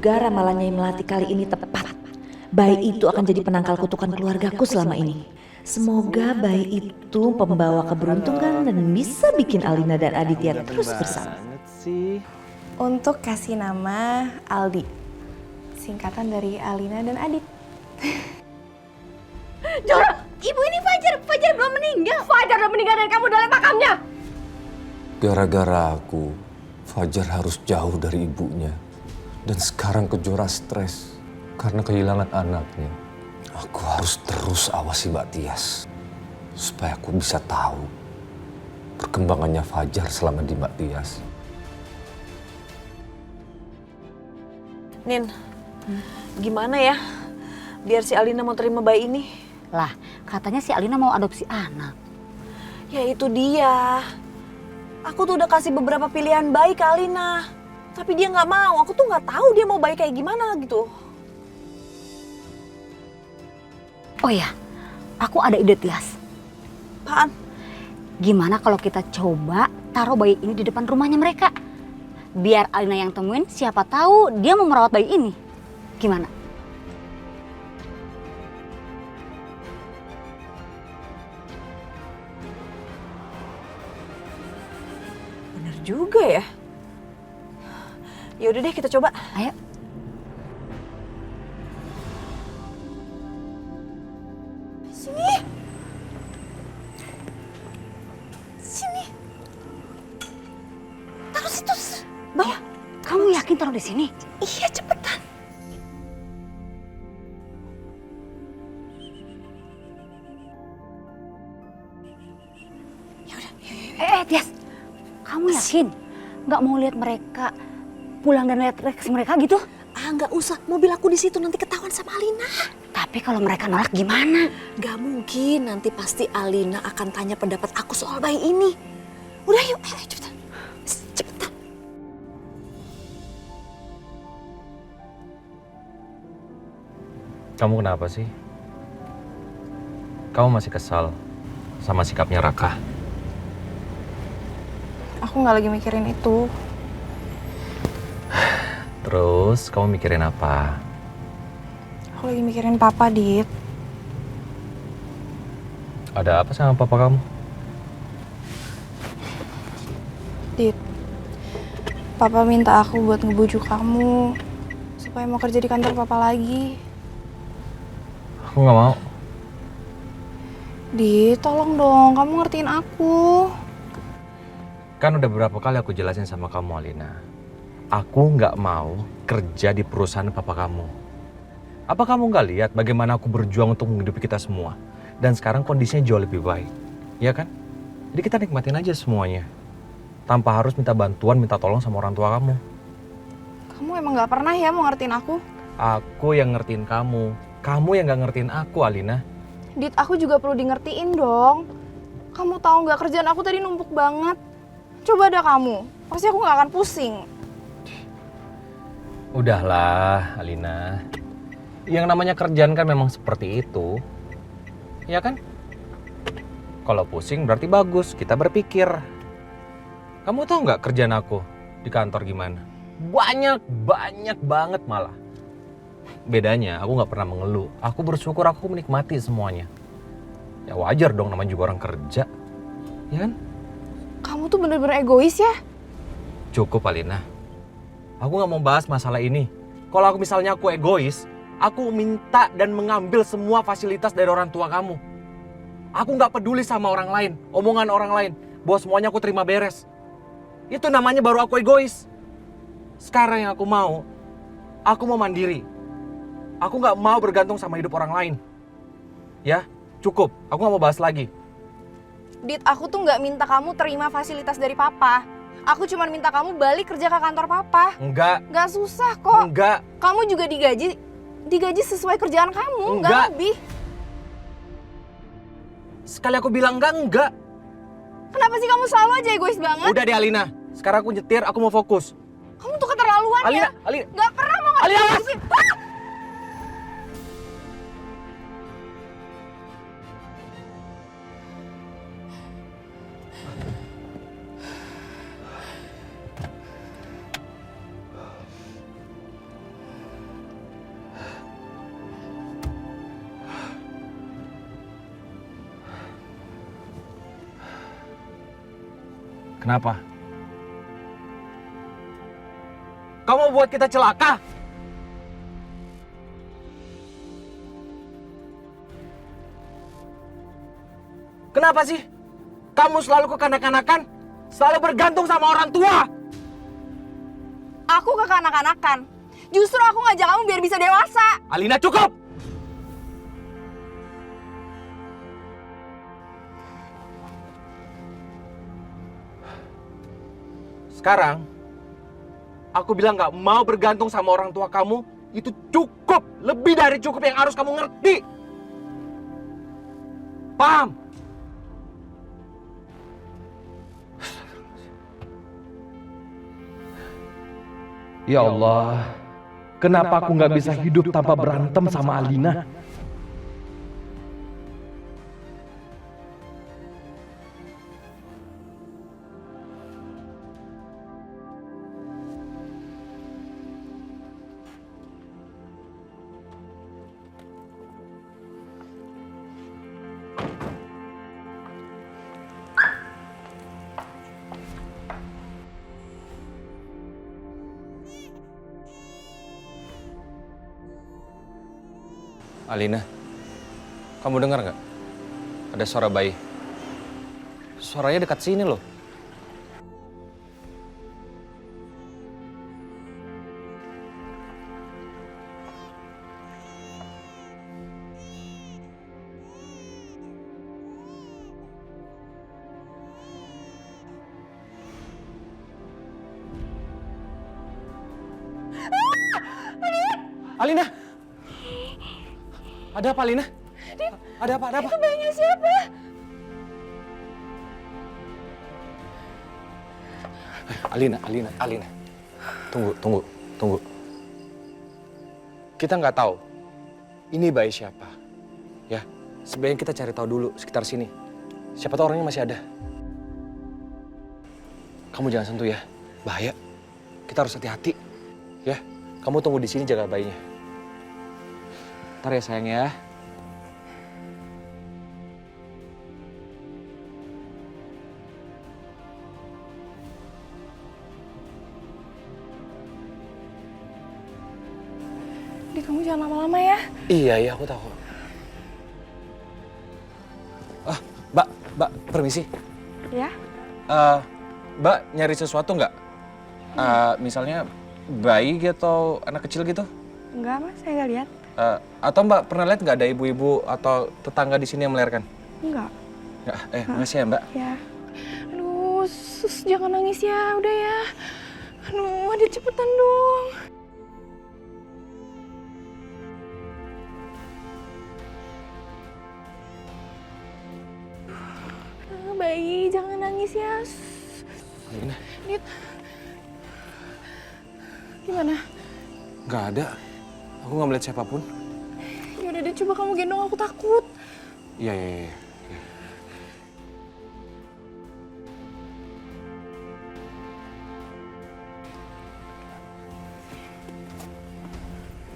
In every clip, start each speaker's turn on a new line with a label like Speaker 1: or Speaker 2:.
Speaker 1: semoga ramalannya Melati kali ini tepat. Bayi itu akan jadi penangkal kutukan keluargaku selama ini. Semoga bayi itu pembawa keberuntungan dan bisa bikin Alina dan Aditya terus bersama.
Speaker 2: Untuk kasih nama Aldi, singkatan dari Alina dan Adit.
Speaker 3: Jorok, ibu ini Fajar belum meninggal. Fajar udah meninggal dan kamu udah lihat makamnya.
Speaker 4: Gara-gara aku, Fajar harus jauh dari ibunya. Dan sekarang Kejora stres karena kehilangan anaknya. Aku harus terus awasi Mbak Tias. Supaya aku bisa tahu perkembangannya Fajar selama di Mbak Tias.
Speaker 5: Nin, gimana ya biar si Alina mau terima bayi ini?
Speaker 3: Lah, katanya si Alina mau adopsi anak.
Speaker 5: Ya itu dia. Aku tuh udah kasih beberapa pilihan bayi ke Alina. Tapi dia nggak mau, aku tuh nggak tahu dia mau bayi kayak gimana gitu.
Speaker 3: Oh ya, aku ada ide Tias.
Speaker 5: Apaan?
Speaker 3: Gimana kalau kita coba taruh bayi ini di depan rumahnya mereka? Biar Alina yang temuin, siapa tahu dia mau merawat bayi ini. Gimana?
Speaker 5: Bener juga ya. Ya udah deh kita coba.
Speaker 3: Ayo.
Speaker 5: Sini. Sini. Taruh situ.
Speaker 3: Bawa. Kamu yakin taruh di sini?
Speaker 5: Iya cepetan.
Speaker 3: Tias. Kamu yakin nggak mau lihat mereka pulang dan lihat reaksi mereka gitu?
Speaker 5: Ah nggak usah, mobil aku di situ nanti ketahuan sama Alina.
Speaker 3: Tapi kalau mereka nolak gimana?
Speaker 5: Gak mungkin, nanti pasti Alina akan tanya pendapat aku soal bayi ini. Udah yuk, ayo cepetan. Cepetan.
Speaker 6: Kamu kenapa sih? Kamu masih kesal sama sikapnya Raka?
Speaker 2: Aku nggak lagi mikirin itu.
Speaker 6: Terus kamu mikirin apa?
Speaker 2: Aku lagi mikirin papa, Dit.
Speaker 6: Ada apa sama papa kamu?
Speaker 2: Dit, papa minta aku buat ngebujuk kamu supaya mau kerja di kantor papa lagi.
Speaker 6: Aku nggak mau.
Speaker 2: Dit, tolong dong, kamu ngertiin aku.
Speaker 6: Kan udah berapa kali aku jelasin sama kamu, Alina. Aku nggak mau kerja di perusahaan papa kamu. Apa kamu nggak lihat bagaimana aku berjuang untuk menghidupi kita semua? Dan sekarang kondisinya jauh lebih baik, ya kan? Jadi kita nikmatin aja semuanya. Tanpa harus minta bantuan, minta tolong sama orang tua kamu.
Speaker 2: Kamu emang nggak pernah ya mau ngertiin aku?
Speaker 6: Aku yang ngertiin kamu. Kamu yang nggak ngertiin aku, Alina.
Speaker 2: Dit, aku juga perlu di ngertiin dong. Kamu tahu nggak kerjaan aku tadi numpuk banget. Coba ada kamu, pasti aku nggak akan pusing.
Speaker 6: Udahlah, Alina. Yang namanya kerjaan kan memang seperti itu. Ya kan? Kalau pusing berarti bagus, kita berpikir. Kamu tahu nggak kerjaan aku di kantor gimana? Banyak banget malah. Bedanya aku nggak pernah mengeluh. Aku bersyukur, aku menikmati semuanya. Ya wajar dong, namanya juga orang kerja. Ya kan?
Speaker 2: Kamu tuh bener-bener egois ya?
Speaker 6: Cukup, Alina. Aku nggak mau bahas masalah ini. Kalau aku misalnya aku egois, aku minta dan mengambil semua fasilitas dari orang tua kamu. Aku nggak peduli sama orang lain, omongan orang lain. Bahwa semuanya aku terima beres. Itu namanya baru aku egois. Sekarang yang aku mau mandiri. Aku nggak mau bergantung sama hidup orang lain. Ya, cukup. Aku nggak mau bahas lagi.
Speaker 2: Dit, aku tuh nggak minta kamu terima fasilitas dari papa. Aku cuma minta kamu balik kerja ke kantor papa.
Speaker 6: Enggak.
Speaker 2: Nggak susah kok.
Speaker 6: Enggak.
Speaker 2: Kamu juga digaji sesuai kerjaan kamu, nggak
Speaker 6: Enggak.
Speaker 2: lebih.
Speaker 6: Sekali aku bilang enggak.
Speaker 2: Kenapa sih kamu selalu aja egois banget?
Speaker 6: Udah deh, Alina. Sekarang aku nyetir, aku mau fokus.
Speaker 2: Kamu tuh keterlaluan
Speaker 6: Alina,
Speaker 2: ya.
Speaker 6: Alina.
Speaker 2: Nggak pernah mau
Speaker 6: Alina,
Speaker 2: ngerti
Speaker 6: awas!
Speaker 2: sih.
Speaker 6: Kenapa? Kamu buat kita celaka? Kenapa sih? Kamu selalu kekanak-kanakan, selalu bergantung sama orang tua.
Speaker 2: Aku kekanak-kanakan. Justru aku ngajak kamu biar bisa dewasa.
Speaker 6: Alina, cukup! Sekarang, aku bilang gak mau bergantung sama orang tua kamu, itu cukup. Lebih dari cukup yang harus kamu ngerti. Paham? Ya Allah, kenapa aku gak bisa hidup tanpa berantem sama Alina? Alina, kamu dengar nggak? Ada suara bayi. Suaranya dekat sini loh. Alina! Ada apa, Alina? Ada apa? Ada apa?
Speaker 2: Itu bayinya siapa?
Speaker 6: Alina. Tunggu. Kita nggak tahu ini bayi siapa. Ya, sebaiknya kita cari tahu dulu sekitar sini. Siapa tahu orangnya masih ada. Kamu jangan sentuh ya, bahaya. Kita harus hati-hati. Ya, kamu tunggu di sini jaga bayinya. Ntar ya sayang ya.
Speaker 2: Di kamu jangan lama-lama ya.
Speaker 6: Iya, aku tahu. Mbak, permisi.
Speaker 2: Ya?
Speaker 6: Mbak nyari sesuatu nggak? Misalnya bayi atau anak kecil gitu?
Speaker 2: Enggak mas, saya nggak lihat.
Speaker 6: Atau Mbak pernah lihat nggak ada ibu-ibu atau tetangga di sini yang melahirkan?
Speaker 2: Enggak.
Speaker 6: Nggak, makasih ya Mbak.
Speaker 2: Ya. Aduh, sus jangan nangis ya, udah ya. Aduh, Adit cepetan dong. Bayi, jangan nangis ya.
Speaker 6: Alina.
Speaker 2: Adit. Gimana?
Speaker 6: Nggak ada. Aku nggak melihat siapapun.
Speaker 2: Yaudah deh, coba kamu gendong, aku takut.
Speaker 6: Iya.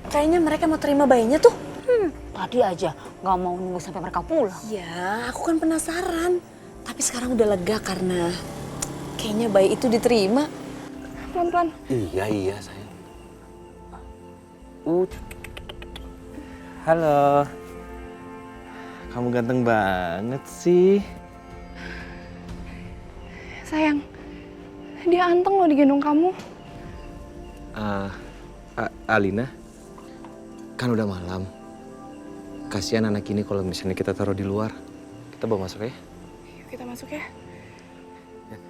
Speaker 5: Kayaknya mereka mau terima bayinya tuh.
Speaker 3: Tadi aja nggak mau nunggu sampai mereka pulang.
Speaker 5: Ya, aku kan penasaran. Tapi sekarang udah lega karena kayaknya bayi itu diterima.
Speaker 2: Pelan-pelan.
Speaker 6: Iya sayang. Halo. Kamu ganteng banget sih.
Speaker 2: Sayang, dia anteng loh digendong kamu.
Speaker 6: Alina, kan udah malam. Kasihan anak ini kalau misalnya kita taruh di luar. Kita bawa masuk ya.
Speaker 2: Yuk kita masuk ya.
Speaker 6: Yuk.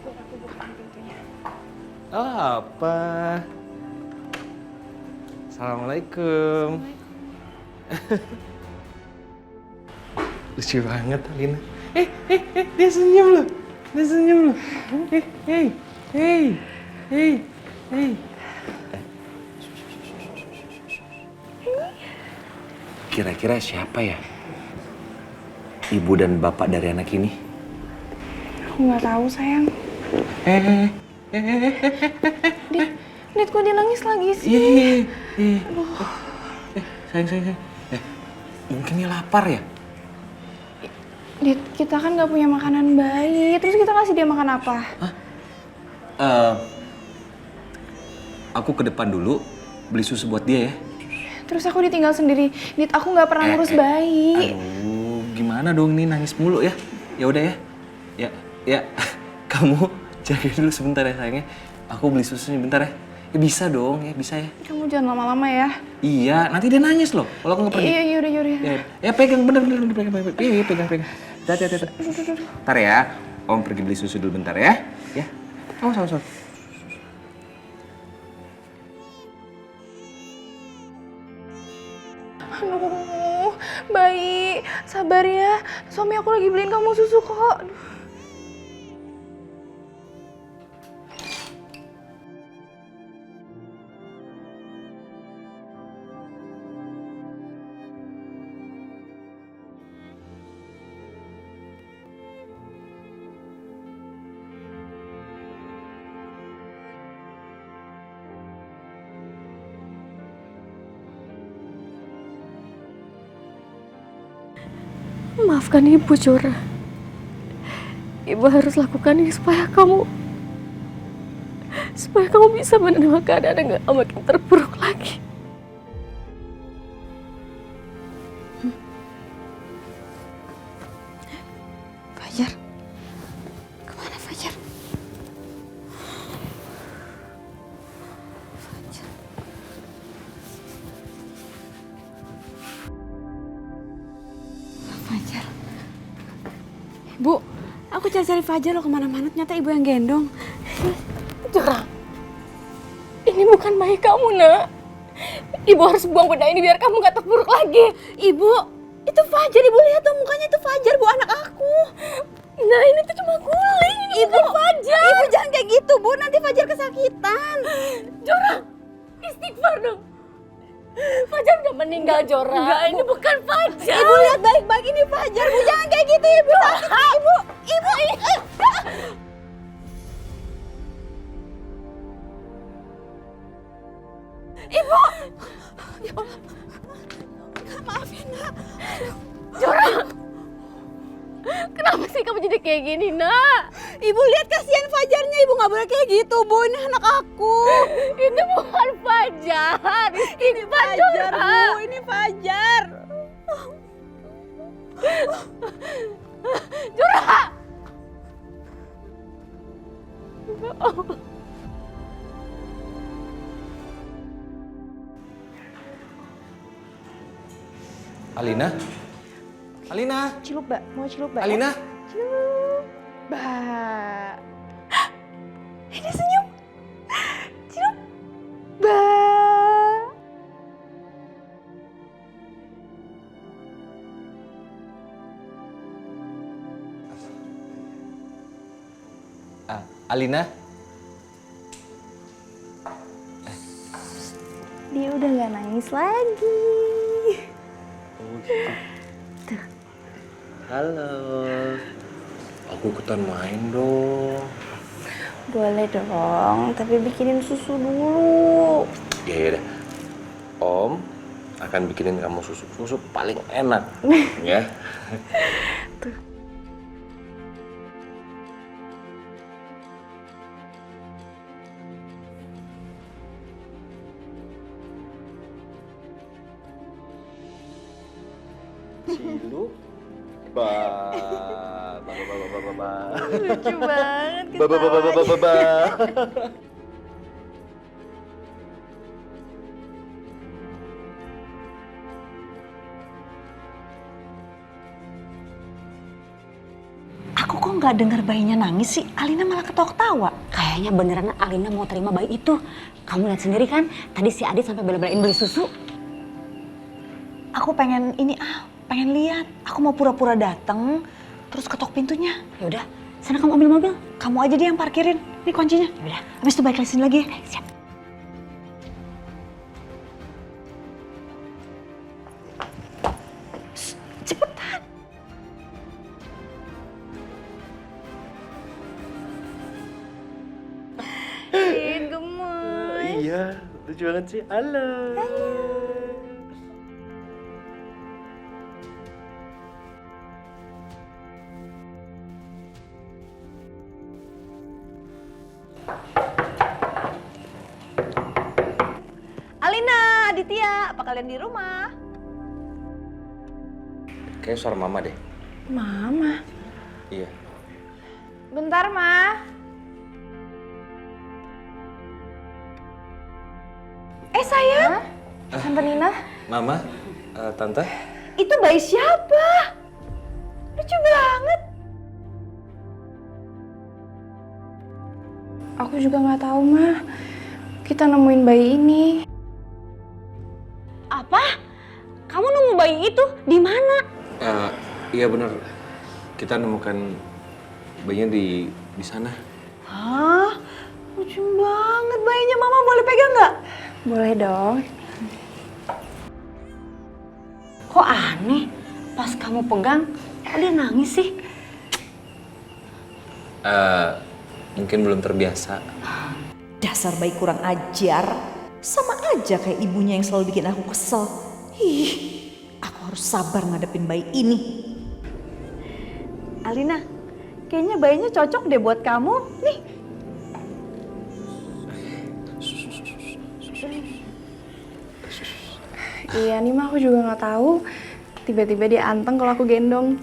Speaker 2: Biar aku bukain pintunya.
Speaker 6: Apa? Assalamualaikum. Lucu banget Alina. Dia senyum loh. Hey. Kira-kira siapa ya? Ibu dan bapak dari anak ini?
Speaker 2: Aku nggak tahu sayang. Dit, kok dia nangis lagi sih?
Speaker 6: Sayang. Mungkin dia lapar ya?
Speaker 2: Dit, kita kan nggak punya makanan bayi, terus kita kasih dia makan apa?
Speaker 6: Aku ke depan dulu beli susu buat dia ya.
Speaker 2: Terus aku ditinggal sendiri. Dit, aku nggak pernah ngurus bayi.
Speaker 6: Aduh, gimana dong nih nangis mulu ya? Ya udah ya. Ya, kamu jaga dulu sebentar ya sayangnya. Aku beli susunya bentar ya. Ya bisa dong, ya bisa ya.
Speaker 2: Kamu jangan lama-lama ya.
Speaker 6: Iya, nanti dia nangis loh kalau aku nggak pergi.
Speaker 2: Iya, yaudah.
Speaker 6: Ya pegang bener pegang. Hati. Ntar ya, Om pergi beli susu dulu bentar ya. Ya. Awas.
Speaker 2: Aduh, bayi, sabar ya. Suami aku lagi beliin kamu susu kok. Aduh.
Speaker 7: Maafkan Ibu, Jora. Ibu harus lakukan ini supaya kamu bisa menerima keadaan yang gak makin terpuruk lagi. Fajar, kemana Fajar? Fajar.
Speaker 5: Bu, aku cari-cari Fajar lo kemana-mana, ternyata ibu yang gendong.
Speaker 7: Jora, ini bukan bayi kamu, Nak. Ibu harus buang benda ini biar kamu gak terpuruk lagi.
Speaker 5: Ibu, itu Fajar, ibu lihat dong mukanya, itu Fajar, Bu, anak aku.
Speaker 7: Nah, ini tuh cuma guling, ini bukan Fajar.
Speaker 5: Ibu jangan kayak gitu, Bu, nanti Fajar kesakitan.
Speaker 7: Jora, istighfar dong. Fajar udah meninggal, Jora. Enggak, ini bukan Fajar.
Speaker 5: Ibu lihat baik-baik, ini Fajar, Bu, jangan kayak gitu, Ibu. Sakit, Ibu. Ibu. Ya Allah. Maaf ya, Nak.
Speaker 7: Jora, kenapa sih kamu jadi kayak gini, Nak?
Speaker 5: Ibu lihat, kasihan Fajarnya, Ibu nggak boleh kayak gitu, Bu. Ini anak aku.
Speaker 7: Itu bukan Fajar.
Speaker 5: Ini Fajar, Bu. Ini Fajar.
Speaker 7: Jora!
Speaker 6: Alina?
Speaker 2: Cilup, Mbak. Mau cilup, Mbak?
Speaker 6: Alina?
Speaker 2: Cilup. Mbak. Ini senyum. Cilup. Mbak.
Speaker 6: Alina?
Speaker 2: Dia udah gak nangis lagi.
Speaker 6: Halo. Aku ikutan main dong.
Speaker 2: Boleh dong, tapi bikinin susu dulu.
Speaker 6: Ya udah. Om akan bikinin kamu susu paling enak. Ya. Cilu.
Speaker 2: Lucu banget.
Speaker 5: Aku kok nggak dengar bayinya nangis sih? Alina malah ketawa-ketawa.
Speaker 3: Kayaknya beneran Alina mau terima bayi itu. Kamu lihat sendiri kan, tadi si Adit sampai bela-belain beli susu.
Speaker 5: Aku pengen pengen lihat. Aku mau pura-pura datang, terus ketok pintunya.
Speaker 3: Ya udah, sana kamu ambil mobil.
Speaker 5: Kamu aja dia yang parkirin. Ini kuncinya.
Speaker 3: Ya udah,
Speaker 5: Habis itu balik sini lagi.
Speaker 3: siap.
Speaker 5: Cepetan.
Speaker 8: Lucu banget sih. Halo.
Speaker 5: Alina, Aditya, apa kalian di rumah?
Speaker 4: Kayaknya suara mama deh.
Speaker 2: Mama.
Speaker 4: Iya.
Speaker 2: Bentar, Ma. Sayang. Tante Nina.
Speaker 4: Mama, tante.
Speaker 5: Itu bayi siapa? Lucu banget.
Speaker 2: Aku juga nggak tahu, Ma. Kita nemuin bayi ini.
Speaker 3: Apa? Kamu nemu bayi itu di mana?
Speaker 4: Iya bener. Kita nemukan bayinya di sana.
Speaker 5: Hah? Lucu banget bayinya. Mama boleh pegang nggak?
Speaker 2: Boleh dong.
Speaker 3: Kok aneh? Pas kamu pegang, kok dia nangis sih?
Speaker 4: Mungkin belum terbiasa.
Speaker 1: Dasar bayi kurang ajar. Sama aja kayak ibunya yang selalu bikin aku kesel. Ih, aku harus sabar ngadepin bayi ini.
Speaker 5: Alina, kayaknya bayinya cocok deh buat kamu. Nih.
Speaker 2: Iya nih, Ma, aku juga nggak tahu. Tiba-tiba dia anteng kalau aku gendong.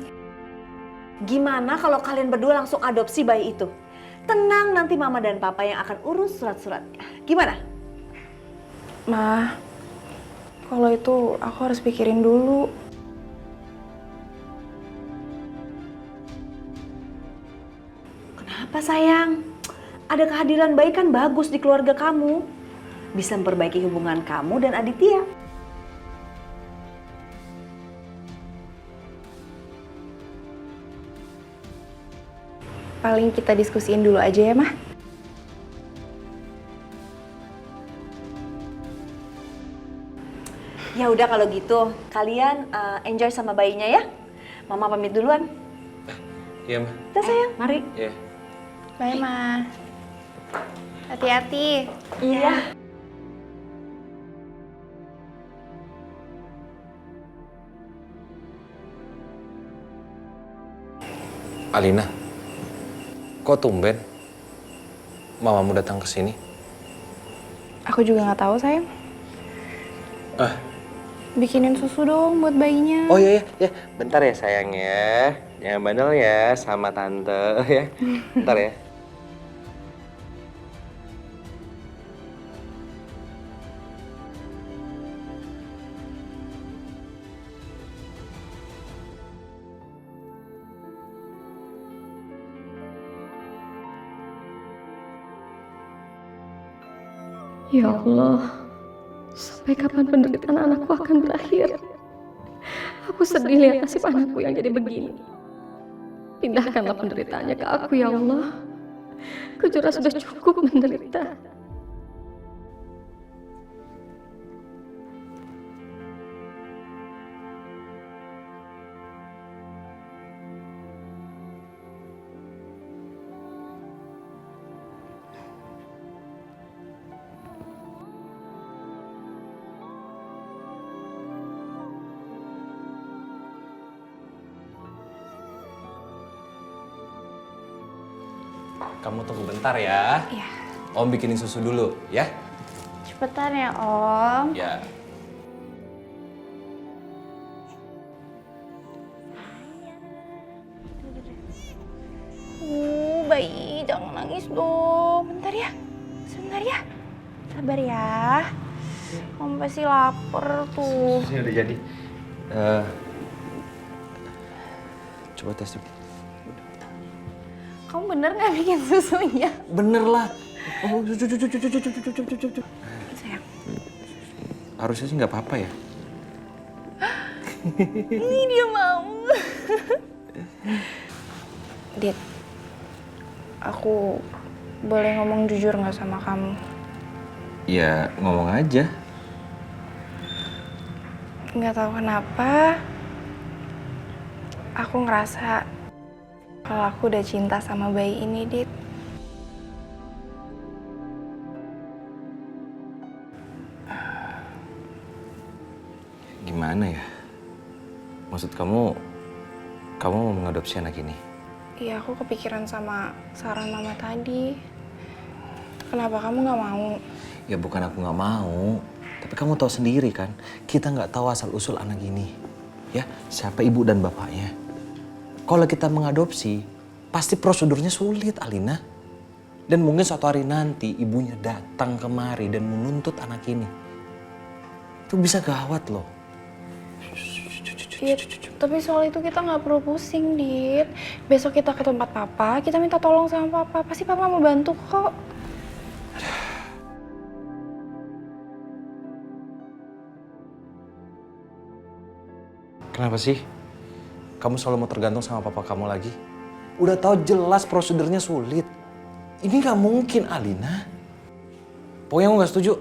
Speaker 5: Gimana kalau kalian berdua langsung adopsi bayi itu? Tenang, nanti mama dan papa yang akan urus surat-suratnya. Gimana?
Speaker 2: Ma, kalau itu aku harus pikirin dulu.
Speaker 5: Kenapa sayang? Ada kehadiran bayi kan bagus di keluarga kamu. Bisa memperbaiki hubungan kamu dan Aditya.
Speaker 2: Paling kita diskusiin dulu aja ya, Ma.
Speaker 5: Ya udah kalau gitu, kalian enjoy sama bayinya ya. Mama pamit duluan.
Speaker 4: Iya, Ma.
Speaker 5: Udah sayang.
Speaker 3: Mari.
Speaker 4: Iya.
Speaker 2: Bye, Ma. Hati-hati.
Speaker 5: Iya.
Speaker 4: Alina, kok tumben mamamu datang ke sini?
Speaker 2: Aku juga nggak tahu, sayang. Bikinin susu dong buat bayinya.
Speaker 8: Oh iya, ya. Bentar ya sayang ya. Jangan bandel ya sama tante ya. Bentar ya.
Speaker 7: Ya Allah, sampai kapan penderitaan anakku akan berakhir? Aku sedih lihat nasib anakku yang jadi begini. Pindahkanlah penderitaannya ke aku, ya Allah. Kejora sudah cukup menderita.
Speaker 4: Kamu tunggu bentar ya.
Speaker 2: Iya.
Speaker 4: Om bikinin susu dulu, ya?
Speaker 2: Cepetan ya, Om.
Speaker 4: Ya.
Speaker 2: Bayi, jangan nangis dong. Bentar ya. Sebentar ya. Sabar ya. Kamu pasti lapar tuh.
Speaker 8: Ini udah jadi. Coba tes dulu.
Speaker 2: Kamu bener nggak bikin susunya?
Speaker 8: Bener lah. Oh,
Speaker 2: Sayang.
Speaker 8: harusnya sih nggak apa-apa ya.
Speaker 2: Ini dia mau. Dit, aku boleh ngomong jujur nggak sama kamu?
Speaker 8: Ya ngomong aja.
Speaker 2: Nggak tahu kenapa, aku ngerasa kalau aku udah cinta sama bayi ini, Dit.
Speaker 8: gimana ya? Maksud kamu mau mengadopsi anak ini?
Speaker 2: Iya, aku kepikiran sama saran mama tadi. Kenapa kamu nggak mau?
Speaker 8: Ya bukan aku nggak mau, tapi kamu tahu sendiri kan, kita nggak tahu asal usul anak ini, ya siapa ibu dan bapaknya. Kalau kita mengadopsi, pasti prosedurnya sulit, Alina. Dan mungkin suatu hari nanti ibunya datang kemari dan menuntut anak ini. Itu bisa gawat loh.
Speaker 2: Dit, tapi soal itu kita nggak perlu pusing, Dit. Besok kita ke tempat papa, kita minta tolong sama papa. Pasti papa mau bantu kok.
Speaker 8: Kenapa sih? Kamu selalu mau tergantung sama papa kamu lagi? Udah tahu jelas prosedurnya sulit. Ini nggak mungkin, Alina. Pokoknya aku nggak setuju.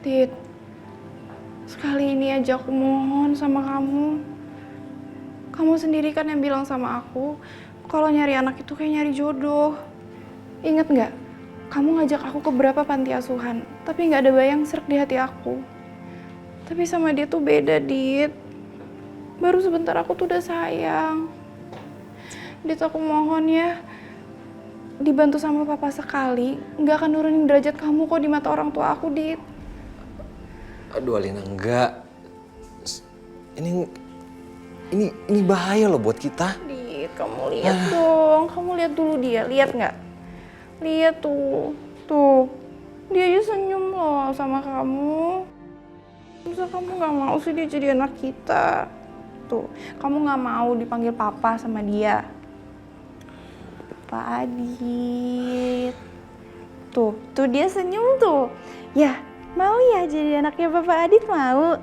Speaker 2: Dit, sekali ini aja aku mohon sama kamu. Kamu sendiri kan yang bilang sama aku, kalau nyari anak itu kayak nyari jodoh. Ingat nggak? Kamu ngajak aku ke berapa panti asuhan, tapi nggak ada bayang serak di hati aku. Tapi sama dia tuh beda, Dit. Baru sebentar aku tuh udah sayang. Dit, aku mohon ya, dibantu sama papa sekali, nggak akan nurunin derajat kamu kok di mata orang tua aku, Dit.
Speaker 8: Aduh Alina, enggak. Ini bahaya loh buat kita.
Speaker 2: Dit, kamu lihat dong. Kamu lihat dulu dia. Lihat nggak? Lihat tuh. Tuh. Dia aja senyum loh sama kamu. Masa kamu nggak mau sih dia jadi anak kita? Tuh. Kamu nggak mau dipanggil papa sama dia. Pak Adit. Tuh. Tuh dia senyum tuh. Ya, mau ya jadi anaknya Bapak Adit, mau?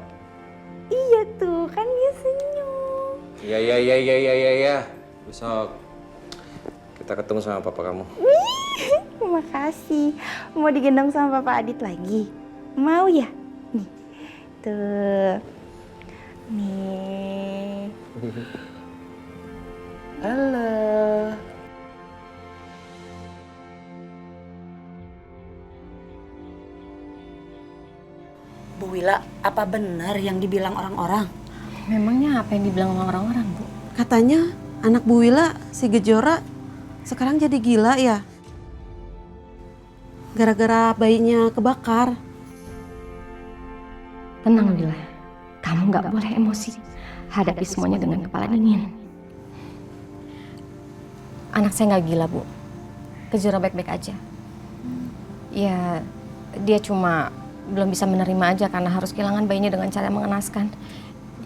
Speaker 2: Iya tuh, kan dia senyum.
Speaker 8: Iya. Besok kita ketemu sama papa kamu.
Speaker 2: Makasih. Mau digendong sama Papa Adit lagi? Mau ya? Nih. Tuh. Nih.
Speaker 8: Halo.
Speaker 3: Bu Wila, apa benar yang dibilang orang-orang?
Speaker 7: Memangnya apa yang dibilang sama orang-orang, Bu?
Speaker 9: Katanya anak Bu Wila, si Gejora, sekarang jadi gila ya? Gara-gara bayinya kebakar.
Speaker 7: Tenang, Wila. Kamu nggak boleh emosi. Hadapi semuanya dengan kepala dingin. Anak saya nggak gila, Bu. Gejora baik-baik aja. Ya, dia cuma belum bisa menerima aja karena harus kehilangan bayinya dengan cara mengenaskan.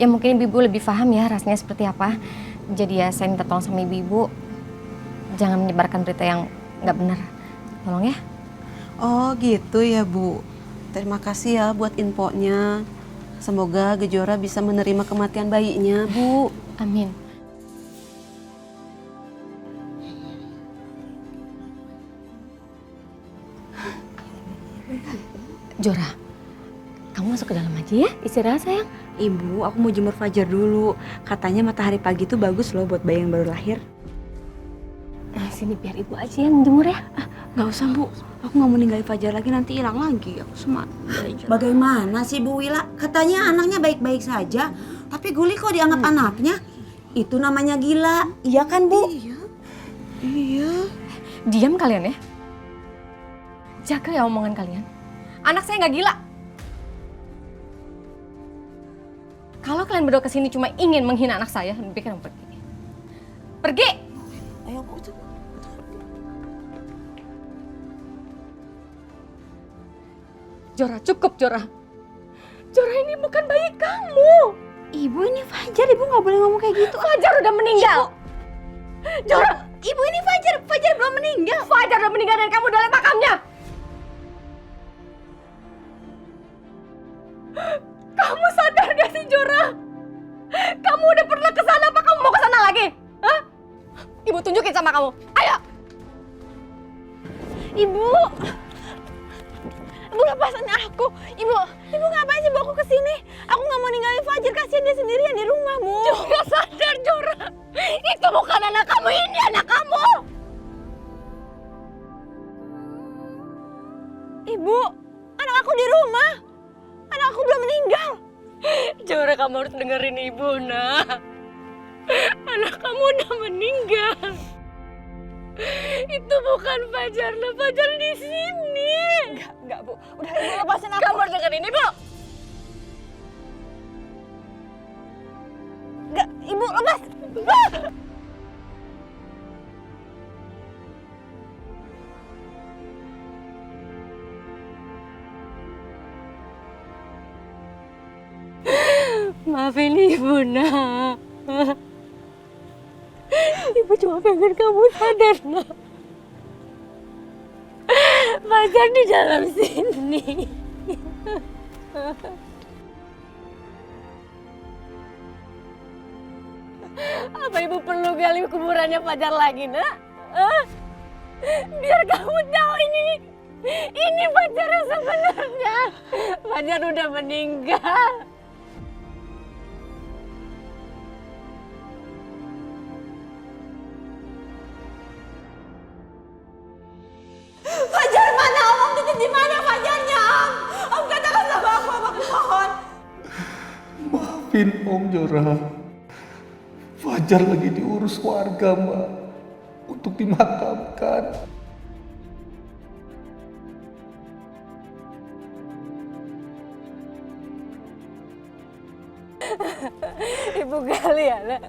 Speaker 7: Ya mungkin ibu lebih paham ya rasanya seperti apa. Jadi ya saya minta tolong sama ibu, jangan menyebarkan berita yang nggak benar. Tolong ya.
Speaker 9: Oh gitu ya Bu. Terima kasih ya buat infonya. Semoga Gejora bisa menerima kematian bayinya, Bu.
Speaker 7: Amin. Jora, kamu masuk ke dalam aja ya, istirahat sayang.
Speaker 3: Ibu, aku mau jemur fajar dulu. Katanya matahari pagi itu bagus loh buat bayi yang baru lahir.
Speaker 7: Nah, sini biar ibu aja yang jemur ya.
Speaker 3: Gak usah Bu, aku gak mau ninggalin fajar lagi, nanti hilang lagi. Aku semangat aja.
Speaker 10: Bagaimana sih Bu Wila? Katanya anaknya baik-baik saja, tapi Guli kok dianggap anaknya? Itu namanya gila, iya kan Bu?
Speaker 9: Iya.
Speaker 7: Diam kalian ya. Jaga ya omongan kalian. Anak saya nggak gila. Kalau kalian berdua kesini cuma ingin menghina anak saya, lebih baik kalian pergi. Pergi!
Speaker 10: Ayo Bu.
Speaker 7: Jora, cukup Jora. Jora ini bukan bayi kamu.
Speaker 10: Ibu ini Fajar, Ibu nggak boleh ngomong kayak gitu.
Speaker 7: Fajar udah meninggal. Jora,
Speaker 10: Ibu ini Fajar belum meninggal.
Speaker 7: Fajar udah meninggal dan kamu udah lihat makamnya. Kamu sadar gak sih Jora? Kamu udah pernah kesana apa kamu mau kesana lagi? Hah? Ibu tunjukin sama kamu. Ayo.
Speaker 2: Ibu lepasin aku. Ibu ngapain sih bawa aku kesini? Aku nggak mau ninggalin Fajar, kasihan dia sendirian di rumah, Bu.
Speaker 7: Jora sadar Jora. Itu bukan anak kamu, ini anak kamu.
Speaker 2: Ibu, anak aku di rumah.
Speaker 7: dengerin ibu, nak. Anak kamu udah meninggal. Itu bukan Fajar, nah Fajar di sini.
Speaker 5: Enggak, Bu. Udah Ibu lepasin aku.
Speaker 7: Kamu dengerin ibu.
Speaker 5: Enggak, Ibu lepas.
Speaker 7: Maafin ibu, nak. Ibu cuma pengen kamu sadar, nak. Fajar di dalam sini. Apa ibu perlu gali kuburannya Fajar lagi, nak? Biar kamu tahu ini Fajar yang sebenarnya. Fajar udah meninggal.
Speaker 5: Fajar mana? Om titik di mana Fajarnya, Om? Om katakan sama aku mohon.
Speaker 4: Maafin Om Jora. Fajar lagi diurus warga, Mbak. Untuk dimakamkan.
Speaker 7: Ibu gali ya, nak.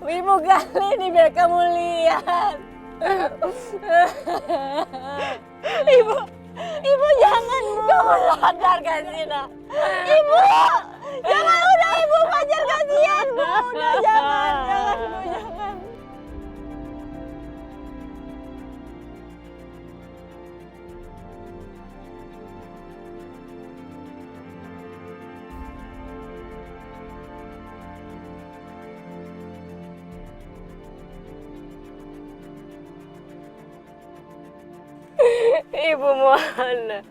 Speaker 7: Ibu gali nih biar kamu lihat. Ibu jangan, Bu. Kamu sadar gak sih, nak? Ibu, jangan, udah Ibu, Fajar kasihan, Bu. Udah jangan, Ibu, jangan. Ibu mohon, nak.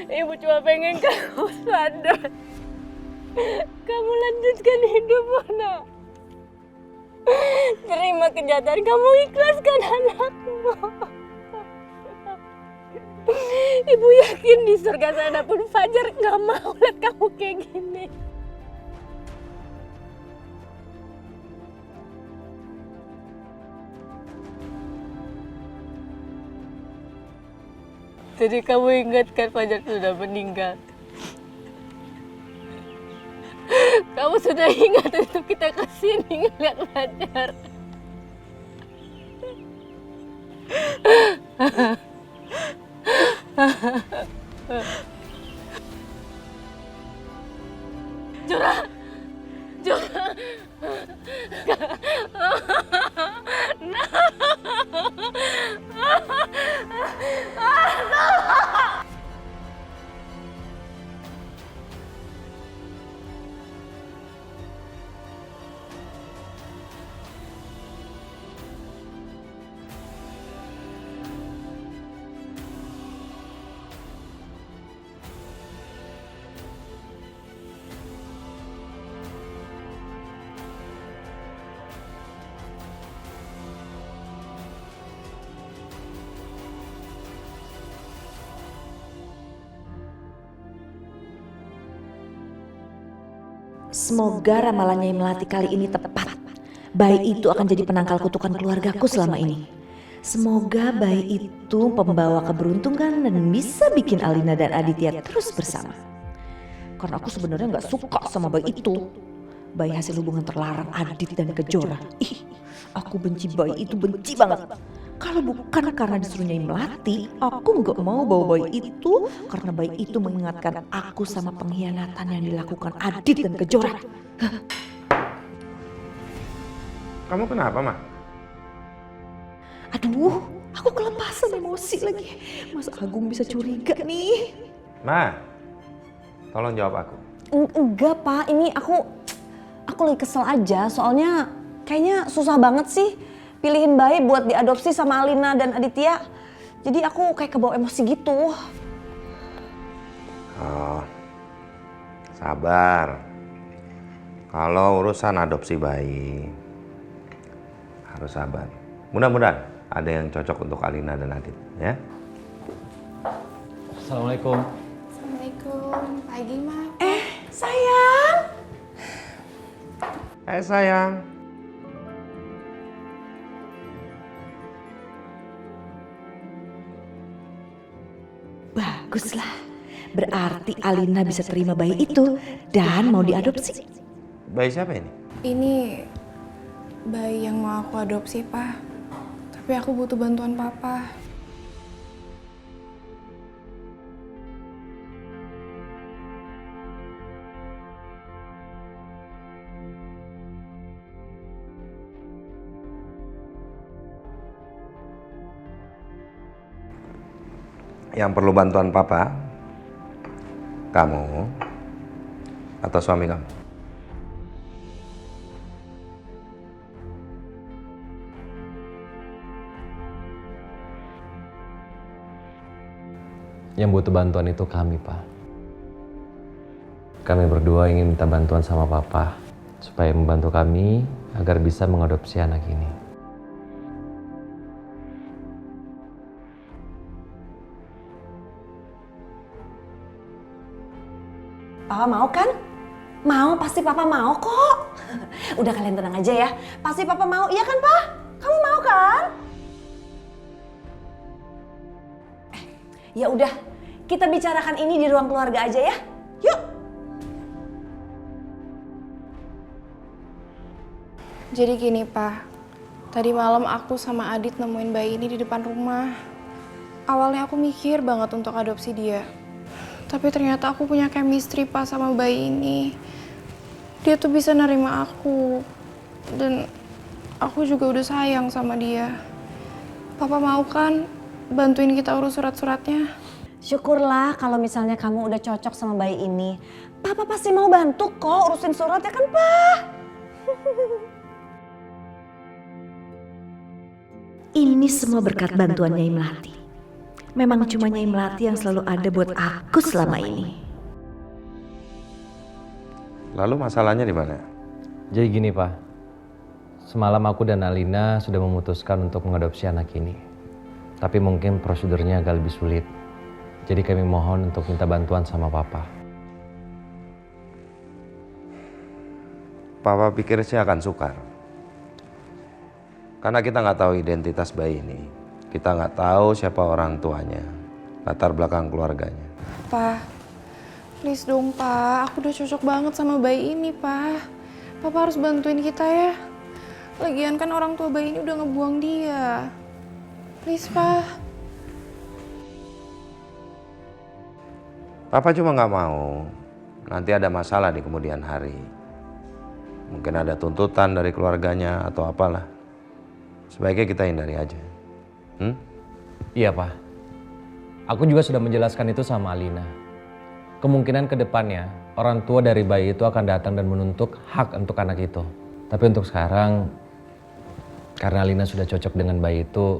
Speaker 7: Ibu cuma pengen kamu sadar. Kamu lanjutkan hidupmu, nak. Terima kenyataan kamu, ikhlaskan anakmu. Ibu yakin di surga sana pun Fajar gak mau lihat kamu kayak gini. Jadi kamu ingatkan Fajar sudah meninggal. Kamu sudah ingat untuk kita kesini ngeliat Fajar. Jora, Jora.
Speaker 1: Semoga ramalannya Melati kali ini tepat. Bayi itu akan jadi penangkal kutukan keluargaku selama ini. Semoga bayi itu pembawa keberuntungan dan bisa bikin Alina dan Aditya terus bersama. Karena aku sebenarnya nggak suka sama bayi itu. Bayi hasil hubungan terlarang Adit dan Kejora. Ih, aku benci bayi itu, benci banget. Kalau bukan karena disuruh Nyai Melati, aku nggak mau bawa bayi itu karena bayi itu mengingatkan aku sama pengkhianatan yang dilakukan Adit dan Kejora.
Speaker 6: Kamu kenapa, Ma?
Speaker 1: Aduh, aku kelepasan emosi lagi. Mas Agung bisa curiga nih.
Speaker 6: Ma, tolong jawab aku.
Speaker 5: Enggak, Pak. Ini aku lagi kesel aja. Soalnya kayaknya susah banget sih pilihin bayi buat diadopsi sama Alina dan Aditya. Jadi aku kayak kebawa emosi gitu.
Speaker 11: Oh, sabar. Kalau urusan adopsi bayi, harus sabar. Mudah-mudahan ada yang cocok untuk Alina dan Adit, ya.
Speaker 6: Assalamualaikum.
Speaker 2: Assalamualaikum. Pagi, Ma.
Speaker 5: Sayang.
Speaker 11: Hai sayang.
Speaker 1: Baguslah. Berarti Alina bisa terima bayi itu dan mau diadopsi.
Speaker 11: Bayi siapa ini?
Speaker 2: Ini bayi yang mau aku adopsi, Pak. Tapi aku butuh bantuan Papa.
Speaker 11: Yang perlu bantuan papa, kamu atau suami kamu?
Speaker 6: Yang butuh bantuan itu kami, Pak. Kami berdua ingin minta bantuan sama Papa supaya membantu kami agar bisa mengadopsi anak ini.
Speaker 5: Papa mau kan? Mau, pasti Papa mau kok. Udah kalian tenang aja ya. Pasti Papa mau, iya kan Pak? Kamu mau kan? Ya udah, kita bicarakan ini di ruang keluarga aja ya. Yuk.
Speaker 2: Jadi gini, Pak. Tadi malam aku sama Adit nemuin bayi ini di depan rumah. Awalnya aku mikir banget untuk adopsi dia. Tapi ternyata aku punya chemistry, Pak, sama bayi ini. Dia tuh bisa nerima aku. Dan aku juga udah sayang sama dia. Papa mau kan bantuin kita urus surat-suratnya?
Speaker 5: Syukurlah kalau misalnya kamu udah cocok sama bayi ini. Papa pasti mau bantu kok urusin surat ya kan, Pak?
Speaker 1: Ini semua berkat bantuan Nyai Melati. Memang cuma Nyai Melati yang selalu ada buat aku selama ini.
Speaker 11: Lalu masalahnya di mana?
Speaker 6: Jadi gini, Pak. Semalam aku dan Alina sudah memutuskan untuk mengadopsi anak ini. Tapi mungkin prosedurnya agak lebih sulit. Jadi kami mohon untuk minta bantuan sama Papa.
Speaker 11: Papa pikir sih akan sukar. Karena kita nggak tahu identitas bayi ini. Kita nggak tahu siapa orang tuanya, latar belakang keluarganya.
Speaker 2: Pak, please dong, Pak. Aku udah cocok banget sama bayi ini, Pak. Papa harus bantuin kita ya. Lagian kan orang tua bayi ini udah ngebuang dia. Please, Pak.
Speaker 11: Papa cuma nggak mau nanti ada masalah di kemudian hari. Mungkin ada tuntutan dari keluarganya atau apalah. Sebaiknya kita hindari aja.
Speaker 6: Iya, Pak. Aku juga sudah menjelaskan itu sama Alina. Kemungkinan ke depannya orang tua dari bayi itu akan datang dan menuntut hak untuk anak itu. Tapi untuk sekarang, karena Alina sudah cocok dengan bayi itu,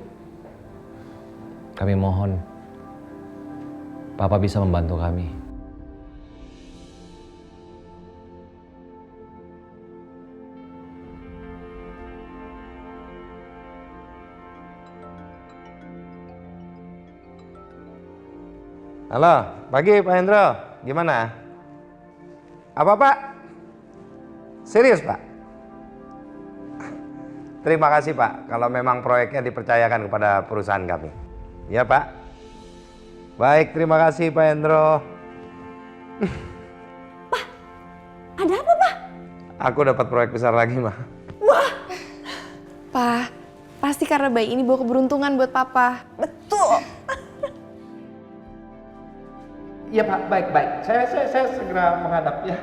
Speaker 6: kami mohon Papa bisa membantu kami.
Speaker 11: Halo, pagi Pak Hendro. Gimana? Apa Pak? Serius Pak? Terima kasih Pak, kalau memang proyeknya dipercayakan kepada perusahaan kami. Ya Pak? Baik, terima kasih Pak Hendro.
Speaker 5: Pak, ada apa Pak?
Speaker 11: Aku dapat proyek besar lagi, Ma.
Speaker 5: Wah,
Speaker 2: Pak, pasti karena bayi ini bawa keberuntungan buat Papa.
Speaker 5: betul.
Speaker 12: Iya Pak, baik-baik. Saya segera menghadap ya.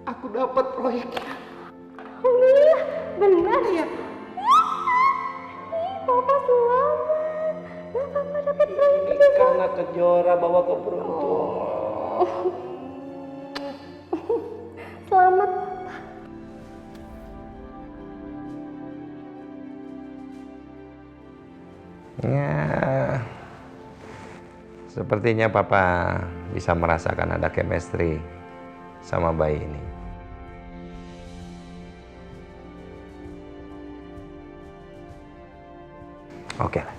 Speaker 12: Aku dapat proyeknya.
Speaker 7: Alhamdulillah, benar ya? Papa selamat. Nah, Papa dapat proyek
Speaker 12: Ini karena Kejora bawa keberuntungan.
Speaker 7: Selamat.
Speaker 11: Ya, sepertinya Papa bisa merasakan ada chemistry sama bayi ini. Oke lah.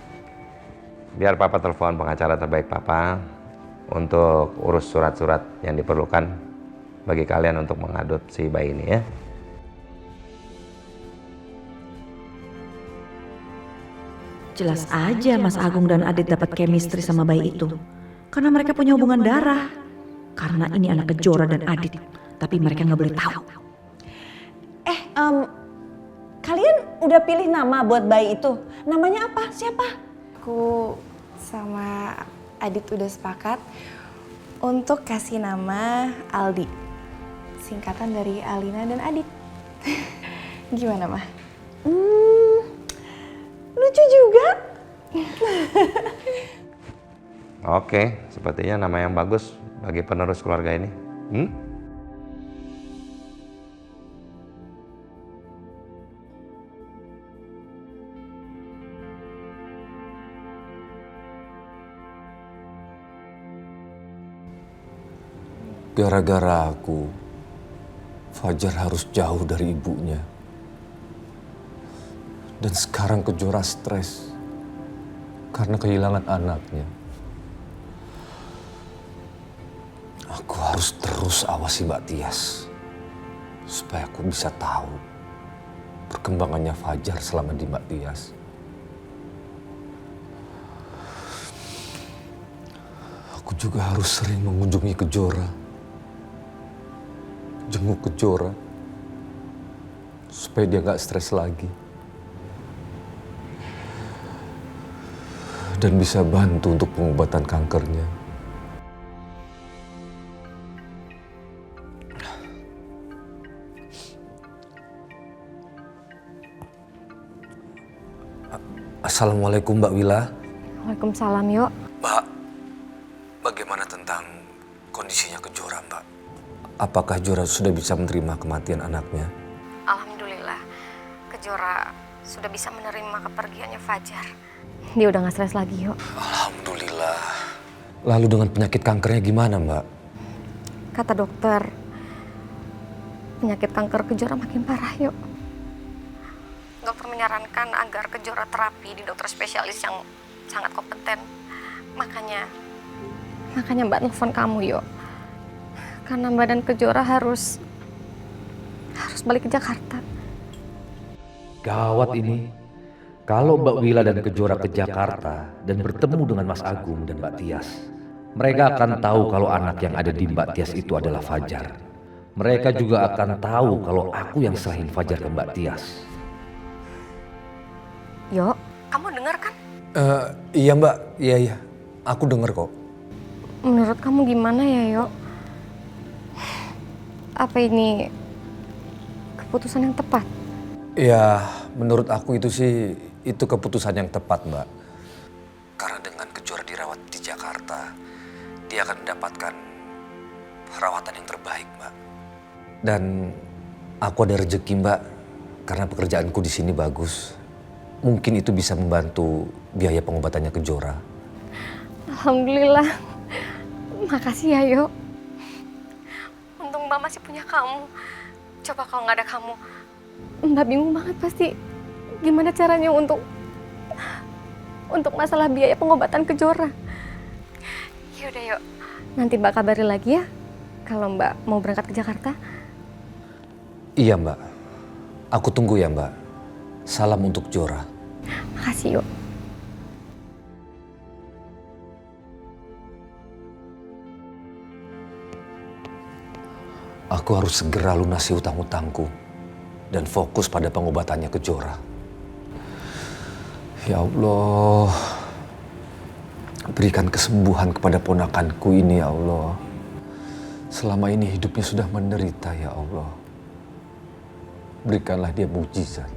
Speaker 11: Biar Papa telepon pengacara terbaik Papa untuk urus surat-surat yang diperlukan bagi kalian untuk mengadopsi bayi ini ya.
Speaker 1: Jelas aja Mas Agung dan Adit dapat chemistry sama bayi itu. Karena mereka punya hubungan darah. Karena ini anak Kejora dan Adit. Tapi mereka nggak boleh tahu.
Speaker 5: Kalian udah pilih nama buat bayi itu? Namanya apa? Siapa?
Speaker 2: Aku sama Adit udah sepakat untuk kasih nama Aldi. Singkatan dari Alina dan Adit. Gimana, Mah?
Speaker 5: Lucu juga.
Speaker 11: Oke, sepertinya nama yang bagus bagi penerus keluarga ini.
Speaker 4: Gara-gara aku, Fajar harus jauh dari ibunya. Dan sekarang Kejora stres karena kehilangan anaknya. Aku harus terus awasi Mbak Tias supaya aku bisa tahu perkembangannya Fajar selama di Mbak Tias. Aku juga harus sering mengunjungi Kejora, jenguk Kejora supaya dia gak stres lagi. Dan bisa bantu untuk pengobatan kankernya. Assalamualaikum Mbak Wila.
Speaker 7: Waalaikumsalam, Yok.
Speaker 4: Mbak, bagaimana tentang kondisinya Kejora, Mbak? Apakah Kejora sudah bisa menerima kematian anaknya?
Speaker 7: Alhamdulillah, Kejora sudah bisa menerima kepergiannya Fajar. Dia udah gak stres lagi, Yok.
Speaker 4: Alhamdulillah. Lalu dengan penyakit kankernya gimana, Mbak?
Speaker 7: Kata dokter, penyakit kanker Kejora makin parah, Yok. Dokter menyarankan agar Kejora terapi di dokter spesialis yang sangat kompeten. Makanya Mbak nelfon kamu, Yok. Karena Mbak dan Kejora harus balik ke Jakarta.
Speaker 6: Gawat ini. Kalau Mbak Wila dan Kejora ke Jakarta dan bertemu dengan Mas Agung dan Mbak Tias, mereka akan tahu kalau anak yang ada di Mbak Tias itu adalah Fajar. Mereka juga akan tahu kalau aku yang serahin Fajar ke Mbak Tias.
Speaker 7: Yok, kamu dengar kan?
Speaker 4: Iya Mbak, iya. Aku denger kok.
Speaker 7: Menurut kamu gimana ya, Yok? Apa ini keputusan yang tepat?
Speaker 4: Ya, menurut aku itu keputusan yang tepat, Mbak. Karena dengan Kejora dirawat di Jakarta, dia akan mendapatkan perawatan yang terbaik, Mbak. Dan aku ada rezeki, Mbak, karena pekerjaanku di sini bagus. Mungkin itu bisa membantu biaya pengobatannya Kejora.
Speaker 7: Alhamdulillah. Makasih ya, Yok. Untung Mbak masih punya kamu. Coba kalau nggak ada kamu, Mbak bingung banget pasti. Gimana caranya untuk masalah biaya pengobatan Kejora. Yaudah, Yok. Nanti Mbak kabari lagi ya kalau Mbak mau berangkat ke Jakarta.
Speaker 4: Iya, Mbak. Aku tunggu ya, Mbak. Salam untuk Kejora.
Speaker 7: Makasih, Yok.
Speaker 4: Aku harus segera lunasi utang-utangku dan fokus pada pengobatannya Kejora. Ya Allah, berikan kesembuhan kepada ponakanku ini ya Allah. Selama ini hidupnya sudah menderita ya Allah. Berikanlah dia mukjizat.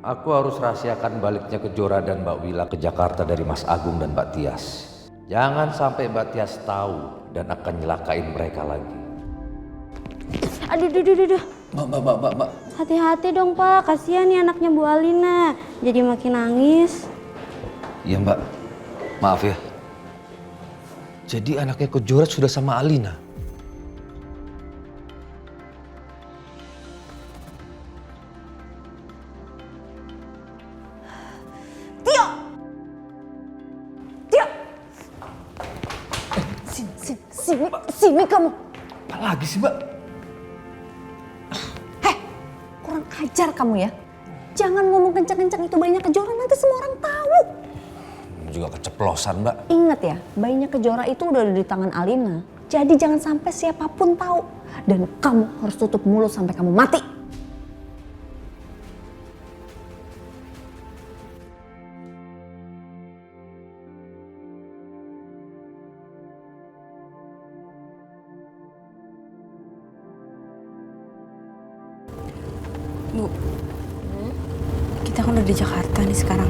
Speaker 6: Aku harus rahasiakan baliknya Kejora dan Mbak Wila ke Jakarta dari Mas Agung dan Mbak Tias. Jangan sampai Mbak Tias tahu dan akan nyelakain mereka lagi.
Speaker 13: Aduh.
Speaker 4: Mbak.
Speaker 13: Hati-hati dong, Pak. Kasihan nih anaknya Bu Alina. Jadi makin nangis.
Speaker 4: Iya Mbak, maaf ya. Jadi anaknya Kejora sudah sama Alina?
Speaker 5: Tio! Sini kamu.
Speaker 8: Apa lagi sih, Mbak?
Speaker 5: Heh, kurang ajar kamu ya. Jangan ngomong kencang-kencang, itu bayinya Kejora, nanti semua orang tahu.
Speaker 4: Juga keceplosan, Mbak.
Speaker 5: Ingat ya, bayinya Kejora itu udah ada di tangan Alina. Jadi jangan sampai siapapun tahu. Dan kamu harus tutup mulut sampai kamu mati.
Speaker 9: Bu, kita kan udah di Jakarta nih sekarang.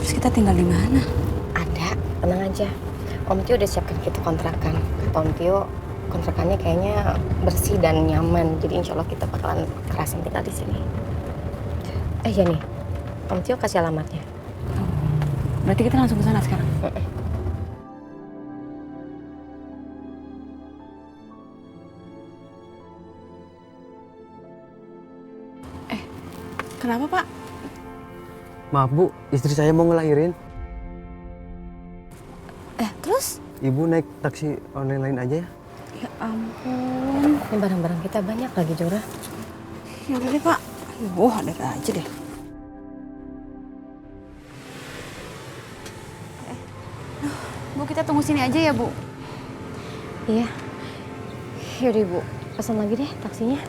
Speaker 9: Terus kita tinggal di mana?
Speaker 7: Ada, tenang aja. Om Tio udah siapkan kita kontrakan. Kata Om Tio, kontrakannya kayaknya bersih dan nyaman. Jadi insya Allah kita bakalan kerasin tinggal di sini. Ya nih, Om Tio kasih alamatnya.
Speaker 9: Berarti kita langsung ke sana sekarang. Kenapa, Pak?
Speaker 14: Maaf Bu, istri saya mau ngelahirin.
Speaker 9: Terus?
Speaker 14: Ibu naik taksi online lain aja ya?
Speaker 9: Ya ampun.
Speaker 7: Ini barang-barang kita banyak lagi, Jora.
Speaker 9: Ya udah deh, Pak. Ada aja deh. Bu, kita tunggu sini aja ya, Bu.
Speaker 7: Iya. Yaudah Ibu, pesan lagi deh taksinya.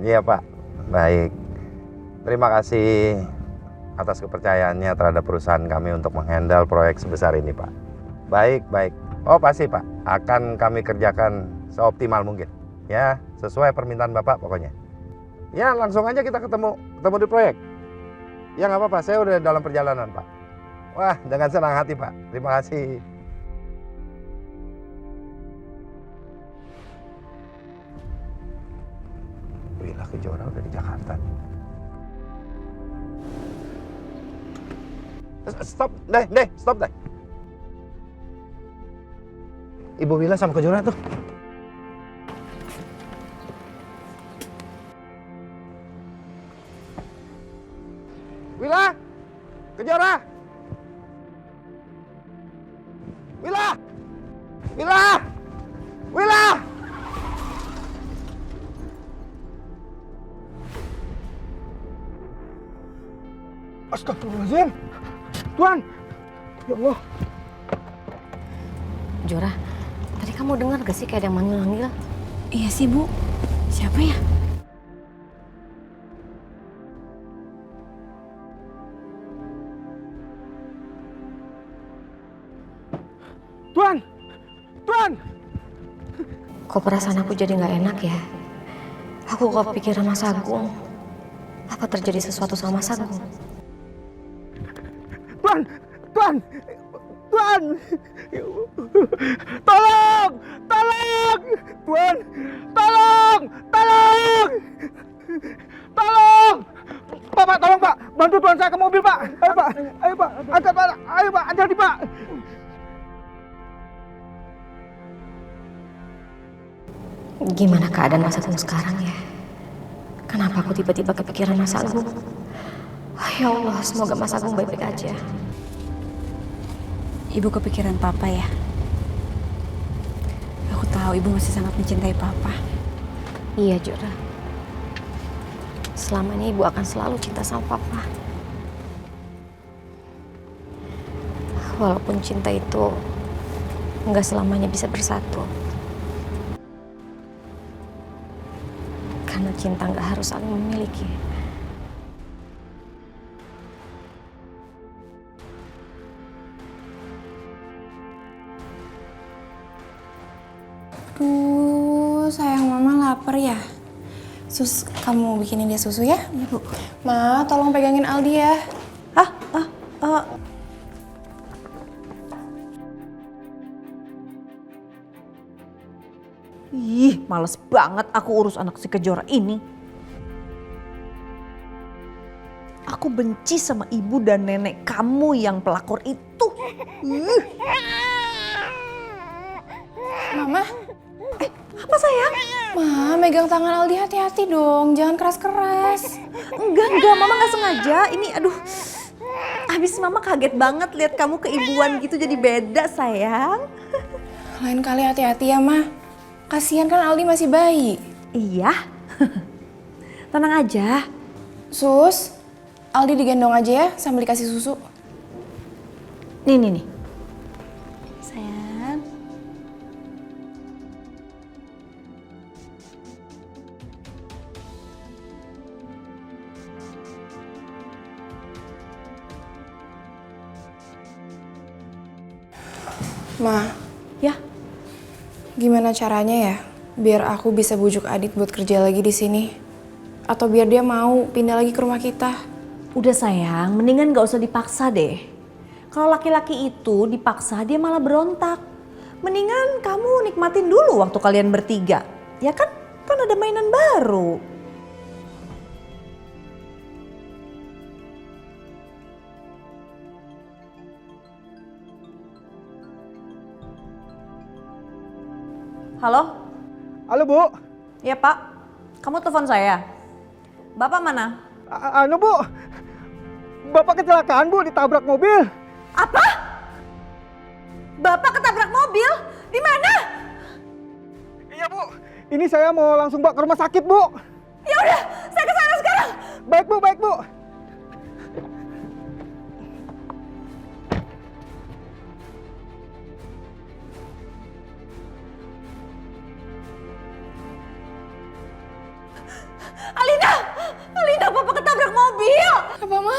Speaker 11: Iya Pak, baik. Terima kasih atas kepercayaannya terhadap perusahaan kami untuk menghandle proyek sebesar ini Pak. Baik, baik. Oh pasti Pak, akan kami kerjakan seoptimal mungkin. Ya, sesuai permintaan Bapak pokoknya. Ya langsung aja kita ketemu di proyek. Ya nggak apa-apa, saya udah dalam perjalanan Pak. Wah, dengan senang hati Pak. Terima kasih. Wila Kejora udah di Jakarta. Stop, stop deh. Ibu Wila sama Kejora tuh. Wila, Kejora. Wila. Astagfirullahaladzim. Tuan. Ya Allah.
Speaker 7: Jora, tadi kamu dengar gak sih kayak ada yang manggil-manggil?
Speaker 9: Iya sih, Bu. Siapa ya?
Speaker 12: Tuan.
Speaker 7: Kok perasaan aku jadi gak enak ya? Aku kepikiran Mas Agung. Apa terjadi sesuatu sama Mas Agung?
Speaker 12: Tuan. Tolong. Tuan, tolong. Pak, tolong Pak. Bantu tuan saya ke mobil Pak. Ayo Pak. Angkat Pak. Ayo Pak, hati-hati Pak.
Speaker 7: Gimana keadaan Mas Agung sekarang ya? Kenapa aku tiba-tiba kepikiran Mas Agung? Ya Allah, semoga Mas Agung baik-baik aja.
Speaker 9: Ibu kepikiran Papa ya? Aku tahu Ibu masih sangat mencintai Papa.
Speaker 7: Iya, Jora. Selamanya Ibu akan selalu cinta sama Papa. Walaupun cinta itu nggak selamanya bisa bersatu. Karena cinta nggak harus saling memiliki.
Speaker 2: Sayang Mama lapar ya. Sus, kamu bikinin dia susu ya? Iya, Bu. Ma, tolong pegangin Aldi ya.
Speaker 1: Ih, males banget aku urus anak si Kejora ini. Aku benci sama ibu dan nenek kamu yang pelakor itu.
Speaker 2: Mama.
Speaker 1: Apa sayang?
Speaker 2: Ma, megang tangan Aldi hati-hati dong. Jangan keras-keras.
Speaker 1: Enggak, Mama nggak sengaja. Ini aduh
Speaker 5: Habis mama kaget banget lihat kamu keibuan gitu jadi beda sayang.
Speaker 2: Lain kali hati-hati ya, Ma. Kasihan kan Aldi masih bayi.
Speaker 5: Iya. Tenang aja.
Speaker 2: Sus, Aldi digendong aja ya sambil dikasih susu.
Speaker 5: Nih. Sayang.
Speaker 2: Ma,
Speaker 5: Ya,
Speaker 2: gimana caranya ya biar aku bisa bujuk Adit buat kerja lagi di sini? Atau biar dia mau pindah lagi ke rumah kita?
Speaker 5: udah sayang, mendingan gak usah dipaksa deh. Kalau laki-laki itu dipaksa dia malah berontak. Mendingan kamu nikmatin dulu waktu kalian bertiga. Ya kan? Kan ada mainan baru. Halo?
Speaker 12: Halo Bu.
Speaker 5: Ya Pak, kamu telepon saya. Bapak mana?
Speaker 12: Anu Bu, Bapak kecelakaan Bu, ditabrak mobil.
Speaker 5: Apa? Bapak ketabrak mobil? Di mana?
Speaker 12: Iya Bu, ini saya mau langsung bawa ke rumah sakit Bu.
Speaker 5: Ya udah, saya ke sana sekarang.
Speaker 12: Baik Bu, baik Bu.
Speaker 5: Alina, Papa ketabrak mobil.
Speaker 2: Apa, Ma?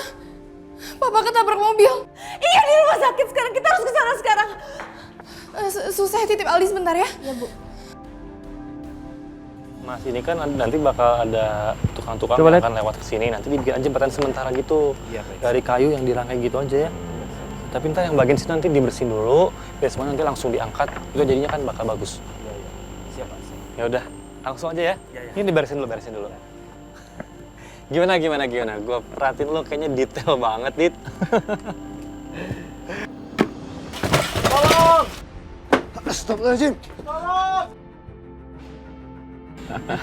Speaker 2: Papa ketabrak mobil?
Speaker 5: Iya, di rumah sakit sekarang. Kita harus ke sana sekarang.
Speaker 2: Susah titip Aldi sebentar ya.
Speaker 5: Ya, Bu.
Speaker 15: Mas, ini kan nanti bakal ada tukang-tukang
Speaker 12: Coba
Speaker 15: yang
Speaker 12: lihat.
Speaker 15: akan lewat ke sini. Nanti dibikin aja jembatan sementara gitu.
Speaker 12: Iya, baik.
Speaker 15: Dari kayu yang dirangkai gitu aja ya. Tapi ntar yang bagian sini nanti dibersihin dulu, biar semua nanti langsung diangkat. Juga jadinya kan bakal bagus.
Speaker 12: Iya, iya. Siap, Pak.
Speaker 15: Ya udah, langsung aja ya.
Speaker 12: Iya, iya.
Speaker 15: Ini diberesin dulu. Gimana? Gue perhatiin lo kayaknya detail banget, Dit.
Speaker 12: Tolong! Astagfirullahaladzim. Tolong!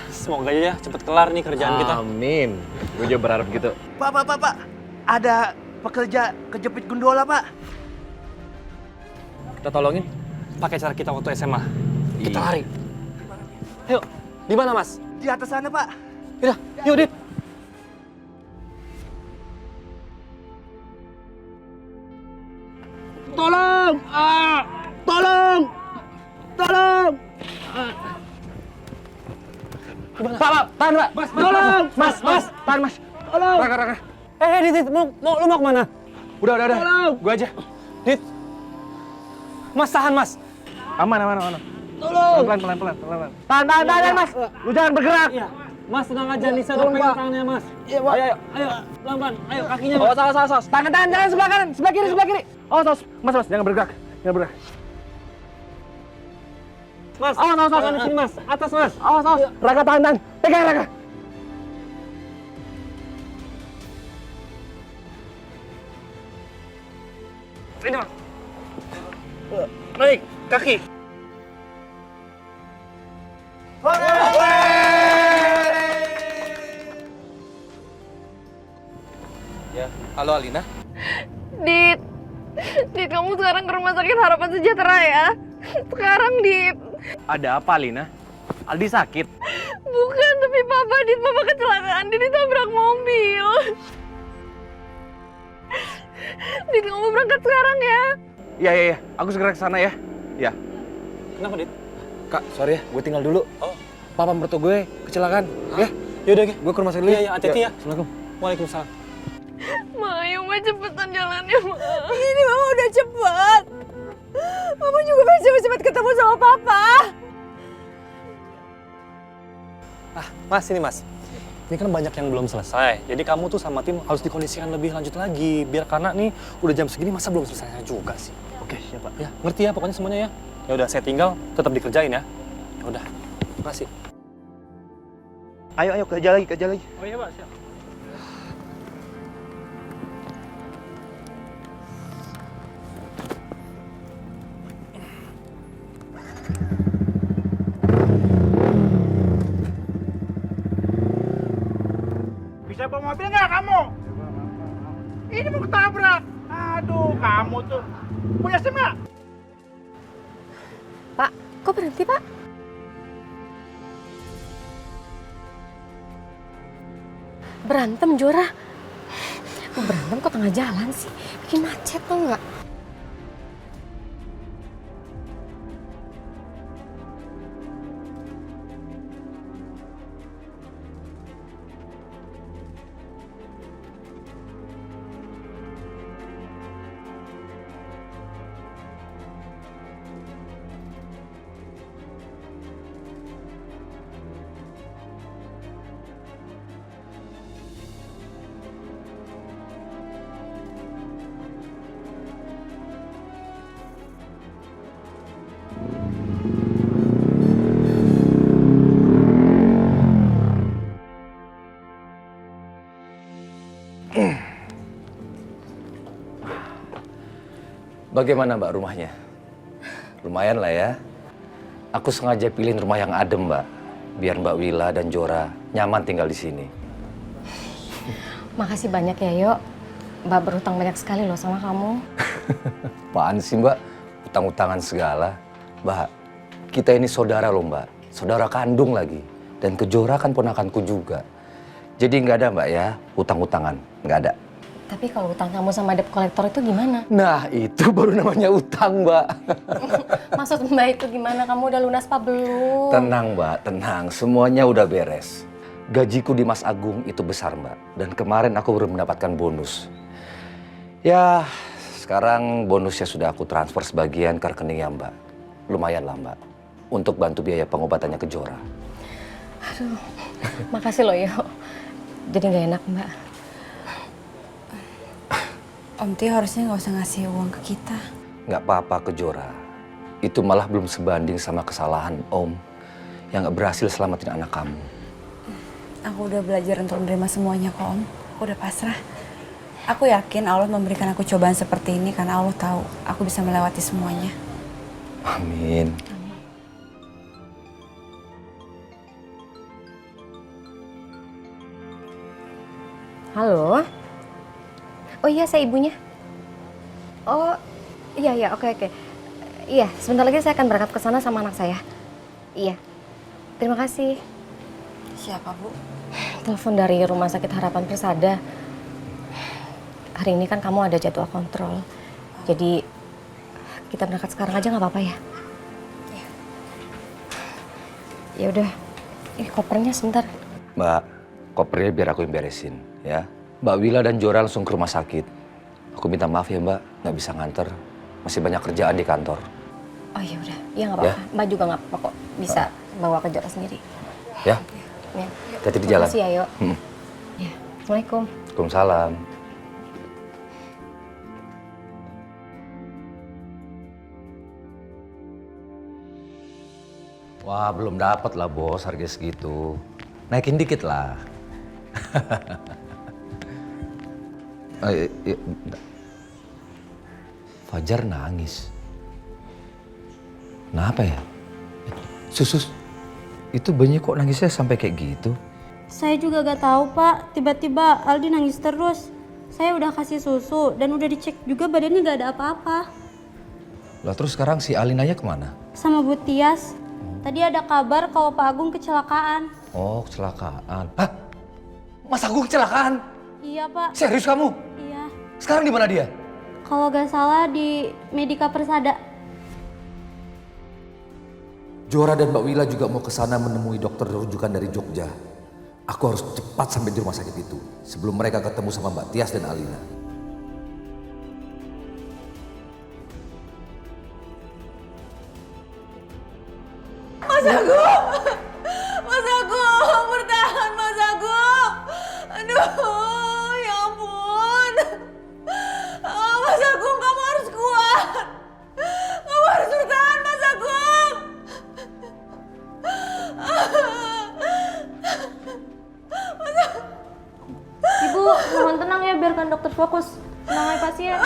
Speaker 15: Semoga aja ya cepet kelar nih kerjaan kita.
Speaker 6: Amin. Gue juga berharap gitu.
Speaker 12: Pak. Ada pekerja kejepit gondola, Pak.
Speaker 15: Kita tolongin pakai cara kita waktu SMA. Kita
Speaker 6: Iya.
Speaker 15: lari. Ayo, di mana Mas?
Speaker 12: Di atas sana, Pak.
Speaker 15: Yaudah, yuk Dit.
Speaker 12: Tolong! Tolong!
Speaker 15: Pak, tahan Pak.
Speaker 12: Mas, tolong!
Speaker 15: Mas, tahan Mas.
Speaker 12: Tolong!
Speaker 15: Raka. Dit, lu mau kemana?
Speaker 6: Udah.
Speaker 12: Tolong!
Speaker 15: Gue aja. Dit. Mas, tahan Mas.
Speaker 6: Aman.
Speaker 12: Tolong!
Speaker 6: Pelan.
Speaker 15: Tahan Mas.
Speaker 6: Lu jangan bergerak.
Speaker 15: Iya. Mas, tenang aja. Nisa udah
Speaker 12: Tolong,
Speaker 15: pegang
Speaker 12: Pak.
Speaker 15: tangannya Mas.
Speaker 12: Iya, Pak.
Speaker 15: Ayo. Pelan-pelan. Ayo, kakinya
Speaker 6: Oh,
Speaker 15: Mas.
Speaker 6: saus. Tangan, jangan sebelah kanan, sebelah kiri. Oh, saus. Mas, jangan bergerak.
Speaker 15: Mas, tangan di sini Mas. Atas Mas.
Speaker 6: Saus. Raka, tahan. Pegang, Raka.
Speaker 15: Ini Mas. Naik, kaki.
Speaker 6: Ya, halo Alina.
Speaker 2: Dit, kamu sekarang ke rumah sakit Harapan Sejahtera ya? Sekarang, Dit.
Speaker 6: Ada apa, Alina? Aldi sakit.
Speaker 2: Bukan, tapi Papa kecelakaan. Dit ditabrak mobil. Dit, kamu berangkat sekarang ya?
Speaker 6: Iya. Aku segera ke sana ya. Ya.
Speaker 15: Kenapa, Dit?
Speaker 6: Kak, sorry ya, gue tinggal dulu.
Speaker 15: Oh.
Speaker 6: Papa mertua gue kecelakaan. Ya,
Speaker 15: Yaudah, Ge.
Speaker 6: gue ke rumah sakit dulu.
Speaker 15: Iya, hati-hati ya.
Speaker 6: Assalamualaikum.
Speaker 15: Waalaikumsalam.
Speaker 2: Ma, ayo Ma, cepetan jalannya, Ma.
Speaker 5: Ini Mama udah cepat. Mama juga pengen cepet-cepet ketemu sama Papa.
Speaker 15: Mas, ini Mas. Ini kan banyak yang belum selesai. Jadi kamu tuh sama tim harus dikondisikan lebih lanjut lagi. Biar karena nih udah jam segini masa belum selesai juga sih.
Speaker 6: Oke, siap, Pak.
Speaker 15: Ya, ngerti ya pokoknya semuanya ya. Ya udah, saya tinggal tetap dikerjain ya. Ya udah. Makasih.
Speaker 12: Ayo, kerja lagi.
Speaker 15: Oh iya, Pak, siap.
Speaker 12: Bisa bawa mobil nggak kamu? Ini mau ketabrak. kamu tuh. Punya SIM nggak?
Speaker 7: Pak, kok berhenti, Pak? Berantem, Jora. Berantem kok tengah jalan sih? Bikin macet tuh nggak?
Speaker 4: Bagaimana Mbak rumahnya? Lumayan lah ya. Aku sengaja pilihin rumah yang adem Mbak, biar Mbak Wila dan Jora nyaman tinggal di sini.
Speaker 7: Makasih banyak ya, Yok. Mbak berhutang banyak sekali loh sama kamu.
Speaker 4: Apaan sih Mbak? Utang-utangan segala. Mbak, kita ini saudara loh Mbak. Saudara kandung lagi. Dan ke Jora kan ponakanku juga. Jadi nggak ada Mbak ya, utang-utangan. Nggak ada.
Speaker 7: Tapi kalau utang kamu sama debt collector itu gimana?
Speaker 4: Nah, itu baru namanya utang, Mbak.
Speaker 7: Maksud Mbak itu gimana? Kamu udah lunas apa belum?
Speaker 4: Tenang, Mbak, tenang. Semuanya udah beres. Gajiku di Mas Agung itu besar, Mbak. Dan kemarin aku baru mendapatkan bonus. Ya, sekarang bonusnya sudah aku transfer sebagian ke rekeningnya, Mbak. Lumayan lah, Mbak. Untuk bantu biaya pengobatannya ke Jora.
Speaker 7: Aduh, makasih loh, Yok. Jadi nggak enak, Mbak.
Speaker 2: Om Tio harusnya nggak usah ngasih uang ke kita.
Speaker 4: Nggak apa-apa ke Jora. Itu malah belum sebanding sama kesalahan Om yang nggak berhasil selamatin anak kamu.
Speaker 2: Aku udah belajar untuk menerima semuanya kok, Om. Aku udah pasrah. Aku yakin Allah memberikan aku cobaan seperti ini karena Allah tahu aku bisa melewati semuanya.
Speaker 4: Amin.
Speaker 7: Halo? Oh iya, saya ibunya. Oh, iya, oke. Iya, sebentar lagi saya akan berangkat ke sana sama anak saya. Iya, terima kasih.
Speaker 2: Siapa, Bu?
Speaker 7: Telepon dari Rumah Sakit Harapan Persada. Hari ini kan kamu ada jadwal kontrol. Jadi, kita berangkat sekarang aja nggak apa-apa ya? Iya. Ya udah, ini kopernya sebentar.
Speaker 4: Mbak, kopernya biar aku yang beresin, ya. Mbak Wila dan Jora langsung ke rumah sakit. Aku minta maaf ya Mbak, nggak bisa nganter. Masih banyak kerjaan di kantor.
Speaker 7: Oh ya udah, ya nggak apa-apa.
Speaker 4: Ya?
Speaker 7: Mbak juga nggak apa-apa kok, bisa bawa ke Jora sendiri.
Speaker 4: Ya,
Speaker 7: Ya.
Speaker 4: hati-hati di jalan.
Speaker 7: Makasih ya, Yok. Ya, Assalamualaikum.
Speaker 4: Waalaikumsalam. Wah, belum dapat lah bos harga segitu. Naikin dikit lah. Bentar. Fajar nangis. Kenapa ya? Sus, itu bayinya kok nangisnya sampai kayak gitu?
Speaker 13: Saya juga gak tahu Pak, tiba-tiba Aldi nangis terus. Saya udah kasih susu dan udah dicek juga badannya gak ada apa-apa.
Speaker 4: Lah terus sekarang si Alinanya kemana?
Speaker 13: Sama Bu Tias, tadi ada kabar kalau Pak Agung kecelakaan.
Speaker 4: Oh, kecelakaan. Hah? Mas Agung kecelakaan?
Speaker 13: Iya Pak.
Speaker 4: Serius kamu?
Speaker 13: Iya.
Speaker 4: Sekarang di mana dia?
Speaker 13: Kalau gak salah di Medika Persada.
Speaker 4: Jora dan Mbak Wila juga mau ke sana menemui dokter rujukan dari Jogja. Aku harus cepat sampai di rumah sakit itu sebelum mereka ketemu sama Mbak Tias dan Alina.
Speaker 2: Mas Agung! Mas Agung! Bertahan, Mas Agung! Aduh, ya ampun! Mas Agung, kamu harus kuat! Kamu harus bertahan, Mas Agung!
Speaker 13: Ibu, mohon tenang ya, biarkan dokter fokus. Tenang ya pasien.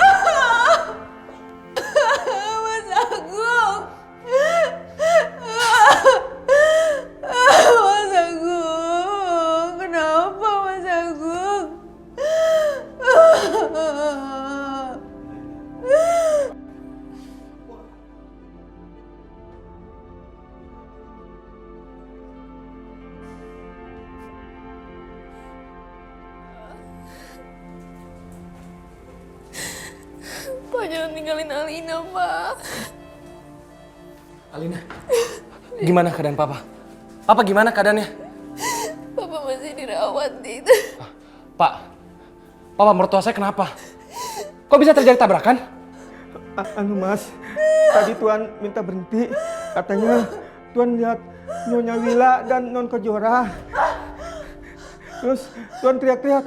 Speaker 2: Mas Agung! jangan tinggalin Alina, Pak.
Speaker 6: Alina, gimana keadaan Papa? Papa gimana keadaannya?
Speaker 2: Papa masih dirawat, Dit.
Speaker 6: Pak, Papa mertua saya kenapa? Kok bisa terjadi tabrakan?
Speaker 12: Anu Mas, tadi Tuan minta berhenti. Katanya Tuan lihat Nyonya Wila dan Non Kejora. Terus Tuan teriak-teriak,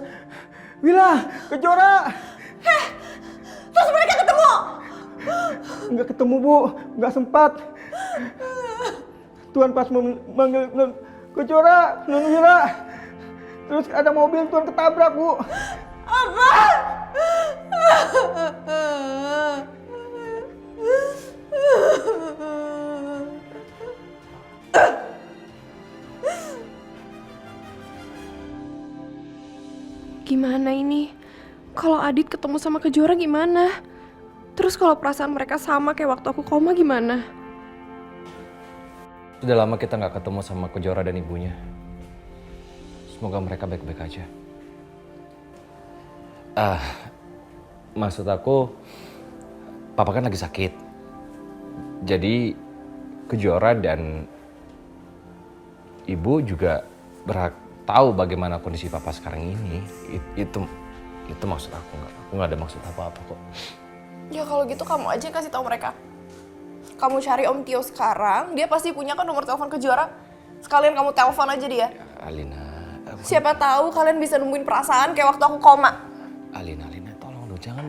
Speaker 12: Wila, Kejora!
Speaker 5: Terus mereka ketemu?
Speaker 12: Nggak ketemu Bu, nggak sempat. Tuan pas manggil Non Kejora, Non Wila. Terus ada mobil Tuan ketabrak Bu.
Speaker 5: Apa?
Speaker 2: Gimana ini? Kalau Adit ketemu sama Kejora gimana? Terus kalau perasaan mereka sama kayak waktu aku koma gimana?
Speaker 6: Sudah lama kita nggak ketemu sama Kejora dan ibunya. Semoga mereka baik-baik aja. Maksud aku, Papa kan lagi sakit. Jadi Kejora dan Ibu juga berhak tahu bagaimana kondisi Papa sekarang ini. Itu maksud aku nggak ada maksud apa-apa kok.
Speaker 2: Ya kalau gitu kamu aja yang kasih tahu mereka. Kamu cari Om Tio sekarang, dia pasti punya kan nomor telepon Kejora. Sekalian kamu telepon aja dia.
Speaker 6: Alina.
Speaker 2: Siapa tahu kalian bisa nemuin perasaan kayak waktu aku koma.
Speaker 6: Alina, tolong dong, jangan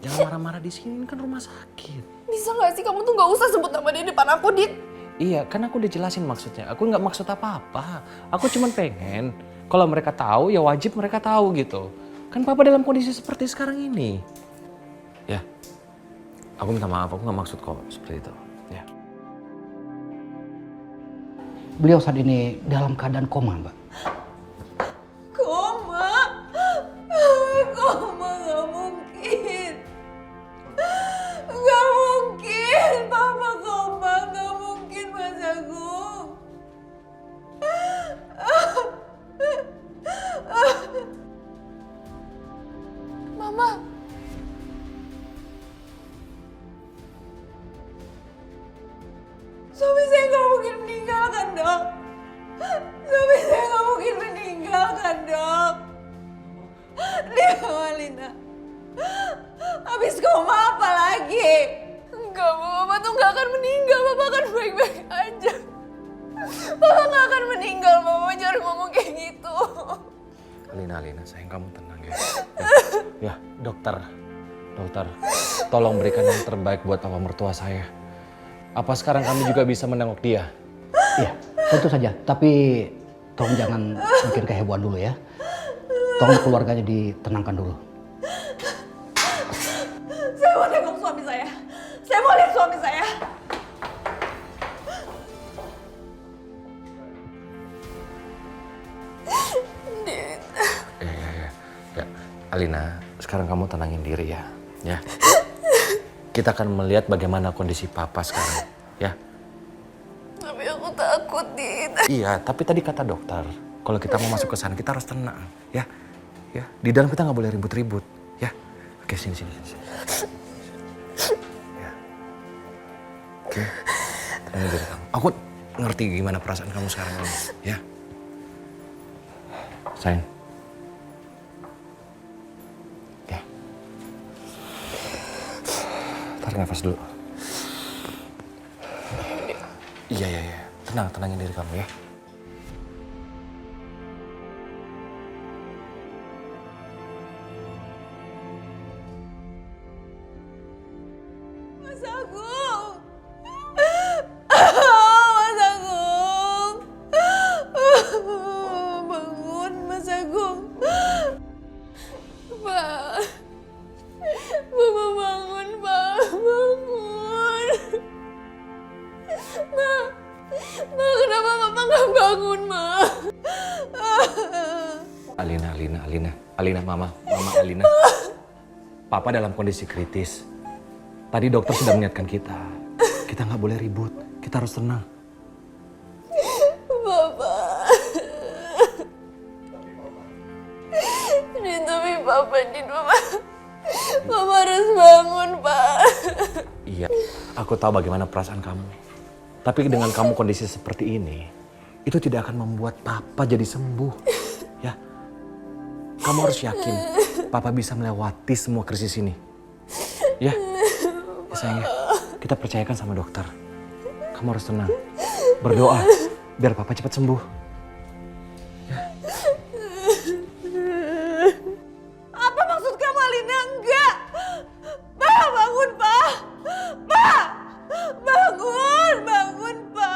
Speaker 6: marah-marah di sini, ini kan rumah sakit.
Speaker 2: Bisa nggak sih kamu tuh nggak usah sebut nama dia di depan aku, Dit?
Speaker 6: Iya, kan aku udah jelasin maksudnya. Aku nggak maksud apa-apa. Aku cuma pengen kalau mereka tahu ya wajib mereka tahu gitu. Kan Papa dalam kondisi seperti sekarang ini. Ya, aku minta maaf. Aku nggak maksud kok seperti itu. Ya.
Speaker 16: Beliau saat ini dalam keadaan koma, Mbak.
Speaker 5: Koma? Koma gak mungkin. Gak mungkin Papa koma, gak mungkin Mas Agung.
Speaker 2: Mama.
Speaker 5: Suami saya gak mungkin meninggal kan, Dok? Suami saya gak mungkin meninggal kan, Dok? Dia Alina. Habis koma apa lagi?
Speaker 2: Enggak, Mama tuh nggak akan meninggal. Papa akan baik-baik aja. Papa nggak akan meninggal, Mama. Jangan ngomong kayak gitu.
Speaker 6: Alina, sayang kamu tenang ya. Ya, dokter, tolong berikan yang terbaik buat Papa mertua saya. Apa sekarang kami juga bisa menengok dia?
Speaker 16: Iya, tentu saja. Tapi tolong jangan bikin kehebohan dulu ya. Tolong keluarganya ditenangkan dulu.
Speaker 5: Saya mau tengok suami saya. Saya mau lihat suami saya.
Speaker 6: Ya, Alina, sekarang kamu tenangin diri ya. Ya. Kita akan melihat bagaimana kondisi Papa sekarang, ya.
Speaker 2: Tapi aku takut, Dit.
Speaker 6: Iya, tapi tadi kata dokter, kalau kita mau masuk ke sana kita harus tenang, ya. Ya, di dalam kita nggak boleh ribut-ribut, ya. Oke, sini. Ya. Oke, tenangin diri kamu. Aku ngerti gimana perasaan kamu sekarang, ya. Sayang. Ya. Tarik nafas dulu. Iya. Tenangin diri kamu ya.
Speaker 5: Mas Agung. Mas Agung. Bangun, Mas Agung.
Speaker 2: Pak. Mama bangun, Pak. Bangun. Ma, kenapa Papa nggak bangun, Ma?
Speaker 6: Alina, Mama Alina. Papa dalam kondisi kritis. Tadi dokter sudah mengingatkan kita. Kita nggak boleh ribut. Kita harus tenang.
Speaker 2: Papa. Tapi Papa, Papa harus bangun, Pak.
Speaker 8: Iya, aku tahu bagaimana perasaan kamu. Tapi dengan kamu kondisi seperti ini, itu tidak akan membuat Papa jadi sembuh. Ya, kamu harus yakin Papa bisa melewati semua krisis ini. Ya, sayang ya, kita percayakan sama dokter. Kamu harus tenang, berdoa biar Papa cepat sembuh.
Speaker 5: Apa maksud kamu, Alina? Enggak. Pa, bangun, Pa. Pa, bangun, bangun, Pa.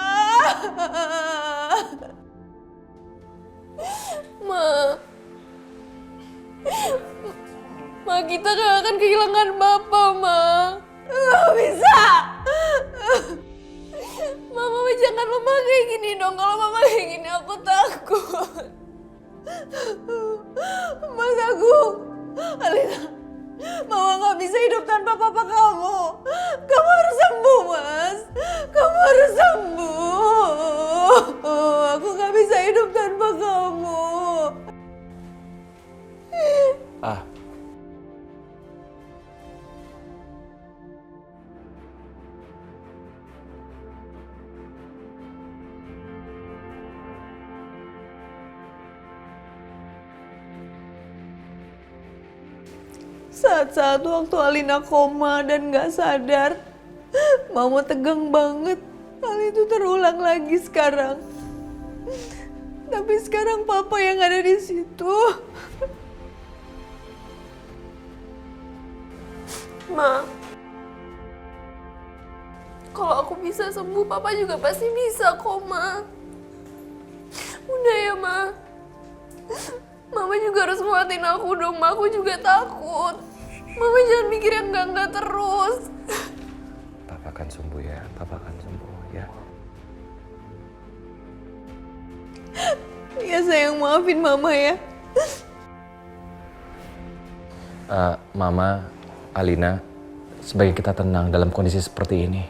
Speaker 7: Ma, kita gak akan kehilangan Bapak, Ma.
Speaker 5: Gak bisa.
Speaker 7: Mama jangan Mama kayak gini dong. Kalau Mama kayak gini aku takut.
Speaker 5: Mas Agung, Alina, Mama gak bisa hidup tanpa papa kamu. Kamu harus sembuh, Mas. Kamu harus sembuh. Aku gak bisa hidup tanpa kamu.
Speaker 8: Ah,
Speaker 5: Saat-saat waktu Alina koma dan gak sadar, Mama tegang banget. Hal itu terulang lagi sekarang. Tapi sekarang Papa yang ada di situ.
Speaker 7: Ma, kalau aku bisa sembuh, Papa juga pasti bisa kok, Ma. Udah ya, Ma. Mama juga harus nguatin aku dong, Ma. Aku juga takut. Mama jangan mikir yang enggak-enggak terus.
Speaker 8: Papa akan sembuh ya, Papa akan sembuh ya.
Speaker 5: Ya sayang, maafin Mama ya.
Speaker 8: Mama, Alina, sebaiknya kita tenang dalam kondisi seperti ini.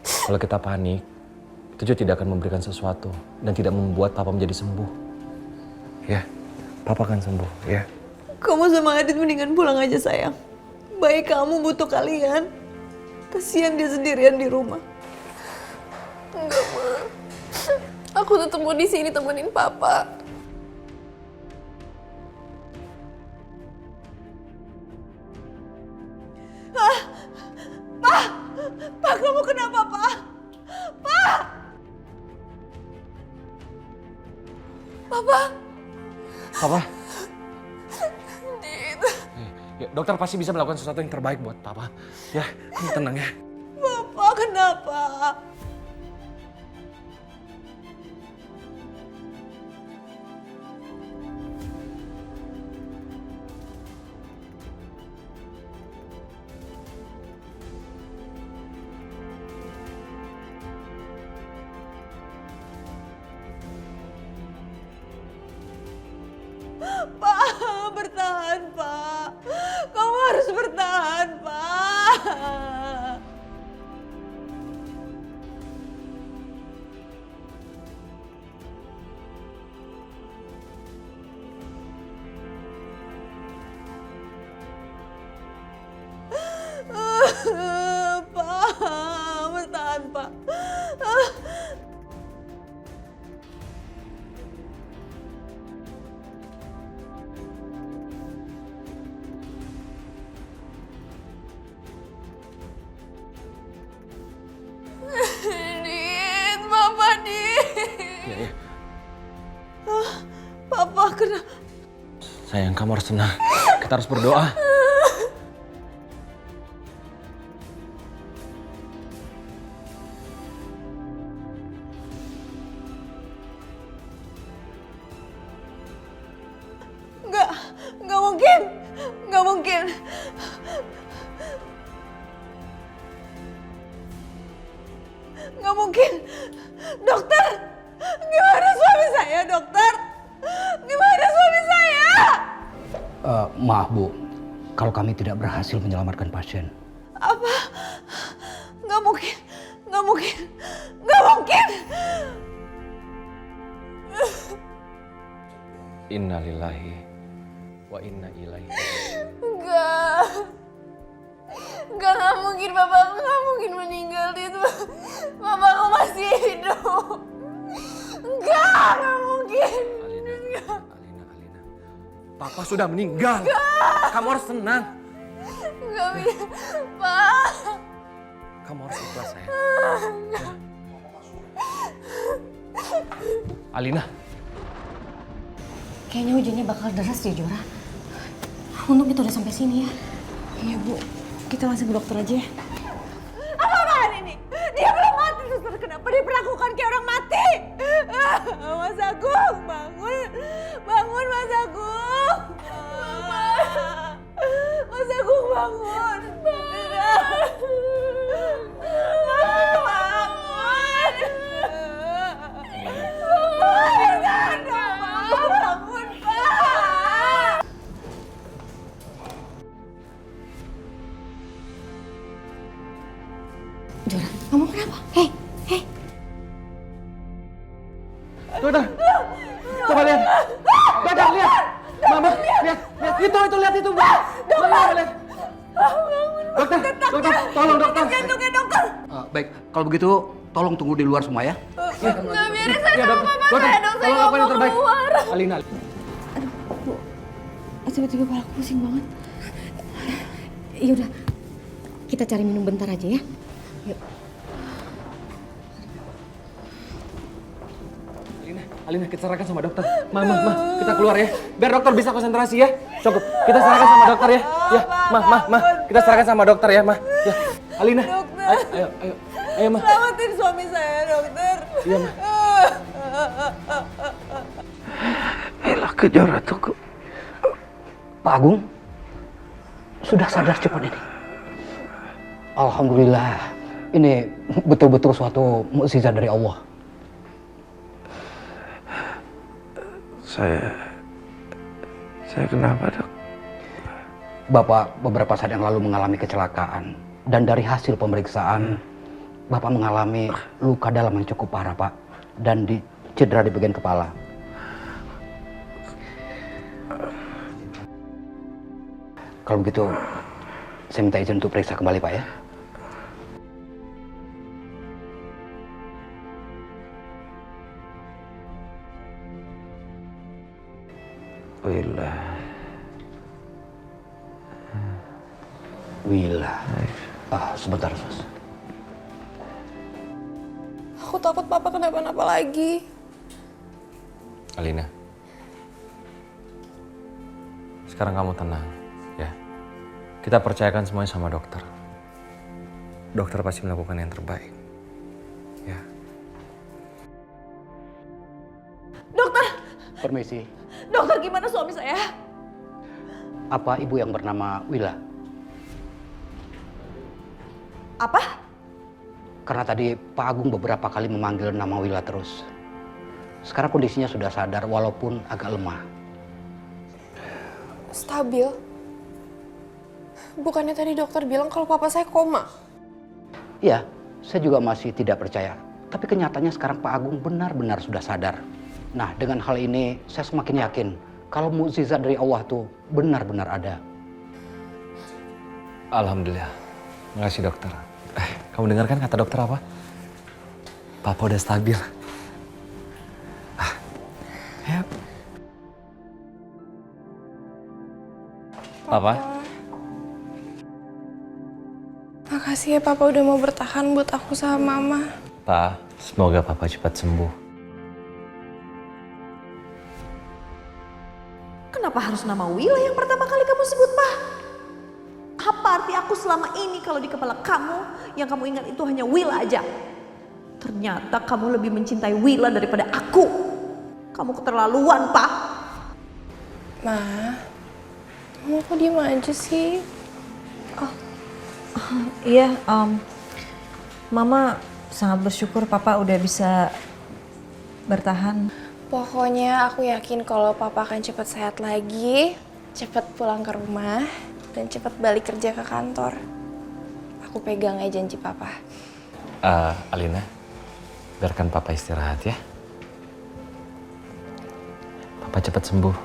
Speaker 8: Kalau kita panik, itu juga tidak akan memberikan sesuatu dan tidak membuat Papa menjadi sembuh. Ya, Papa akan sembuh ya.
Speaker 5: Kamu sama Adit mendingan pulang aja sayang. Baik kamu butuh kalian. Kasihan dia sendirian di rumah.
Speaker 7: Enggak, Ma. Aku tetap mau di sini temenin Papa.
Speaker 5: Pa, kamu kenapa, Pa? Pa!
Speaker 7: Papa.
Speaker 8: Papa?
Speaker 7: Dit.
Speaker 8: Ya, dokter pasti bisa melakukan sesuatu yang terbaik buat Papa. Ya, kamu tenang ya.
Speaker 5: Papa, kenapa? Pak, bertahan, Pak. Kamu harus bertahan, Pak. Pak, bertahan, Pak.
Speaker 7: Dit, Papa, Dit.
Speaker 8: Ya.
Speaker 5: Papa, kenapa?
Speaker 8: Sayang, kamu harus tenang. Kita harus berdoa.
Speaker 5: Nggak mungkin. Nggak mungkin. Nggak mungkin. Dokter, gimana suami saya, dokter? Gimana suami saya?
Speaker 16: Maaf Bu, kalau kami tidak berhasil menyelamatkan pasien.
Speaker 5: Apa? Nggak mungkin. Nggak mungkin. Nggak mungkin.
Speaker 8: Innalillahi wa inna ilaihi.
Speaker 7: Enggak.
Speaker 2: Nggak mungkin, bapakku nggak mungkin meninggal itu. Bapakku masih hidup. Nggak mungkin.
Speaker 6: Alina. Papa sudah meninggal. Kamu harus tenang.
Speaker 2: Nggak bisa, Pak.
Speaker 6: Kamu harus ikhlas, sayang. Alina.
Speaker 7: Kayaknya hujannya bakal deras ya, Jora. Untung kita udah sampai sini ya.
Speaker 5: Iya Bu, kita langsung ke dokter aja ya.
Speaker 1: Apaan ini? Dia belum mati, suster. Kenapa diperlakukan kayak orang mati? Mas Agung, bangun. Bangun, Mas Agung. Mas Agung, bangun.
Speaker 7: Jora, kamu kenapa? Hei.
Speaker 12: Dokter, coba lihat. Dokter, lihat. Mama, lihat. Lihat itu, Bu. Mama, lihat. Dokter, tolong dokter.
Speaker 1: Jantungnya dokter.
Speaker 16: Baik, kalau begitu tolong tunggu di luar semua ya.
Speaker 2: Nggak biarin saya sama papa
Speaker 12: Dokter,
Speaker 2: saya dong. Saya
Speaker 12: tolong
Speaker 2: nggak
Speaker 12: apa yang
Speaker 2: mau
Speaker 12: terbaik?
Speaker 2: keluar.
Speaker 12: Alina.
Speaker 5: Tiba-tiba kepalaku pusing banget.
Speaker 7: Yaudah, kita cari minum bentar aja ya. Yuk.
Speaker 6: Alina, kita serahkan sama dokter. Mama, kita keluar ya. Biar dokter bisa konsentrasi ya. Cukup. Kita serahkan sama dokter ya. Ya, Ma. Kita serahkan sama dokter ya, Ma. Ya, Alina. Ayo, Ma.
Speaker 1: Selamatin suami saya, dokter.
Speaker 6: Iya, Ma.
Speaker 16: Elah Kejora tuh. Pak Agung, sudah sadar cepat ini. Alhamdulillah, ini betul-betul suatu mukjizat dari Allah.
Speaker 11: Saya kenapa, Dok?
Speaker 16: Bapak beberapa saat yang lalu mengalami kecelakaan. Dan dari hasil pemeriksaan, Bapak mengalami luka dalam yang cukup parah, Pak. Dan cedera di bagian kepala. Kalau begitu, saya minta izin untuk periksa kembali, Pak ya. Wila. Sebentar, Sus.
Speaker 2: Aku takut papa kenapa-napa lagi.
Speaker 6: Alina. Sekarang kamu tenang, ya. Kita percayakan semuanya sama dokter. Dokter pasti melakukan yang terbaik. Ya.
Speaker 1: Dokter,
Speaker 16: Permisi.
Speaker 1: dokter gimana suami saya?
Speaker 16: Apa ibu yang bernama Wila?
Speaker 1: Apa?
Speaker 16: Karena tadi Pak Agung beberapa kali memanggil nama Wila terus. Sekarang kondisinya sudah sadar walaupun agak lemah.
Speaker 2: Stabil? Bukannya tadi dokter bilang kalau papa saya koma?
Speaker 16: Iya, saya juga masih tidak percaya. Tapi kenyataannya sekarang Pak Agung benar-benar sudah sadar. Nah, dengan hal ini saya semakin yakin kalau mukjizat dari Allah tuh benar-benar ada.
Speaker 6: Alhamdulillah. Makasih dokter. Kamu dengar kan kata dokter apa? Papa udah stabil. Ayo. Papa.
Speaker 2: Makasih ya papa udah mau bertahan buat aku sama mama.
Speaker 6: Pa, semoga papa cepat sembuh.
Speaker 1: Kenapa harus nama Wila yang pertama kali kamu sebut, Pak? Apa arti aku selama ini kalau di kepala kamu yang kamu ingat itu hanya Wila aja? Ternyata kamu lebih mencintai Wila daripada aku. Kamu keterlaluan, Pak.
Speaker 2: Ma, kamu kok diem aja sih?
Speaker 5: Iya, Mama sangat bersyukur Papa udah bisa bertahan.
Speaker 2: Pokoknya aku yakin kalau papa akan cepat sehat lagi, cepat pulang ke rumah, dan cepat balik kerja ke kantor. Aku pegang aja janji papa.
Speaker 6: Alina, biarkan papa istirahat ya. Papa cepat sembuh.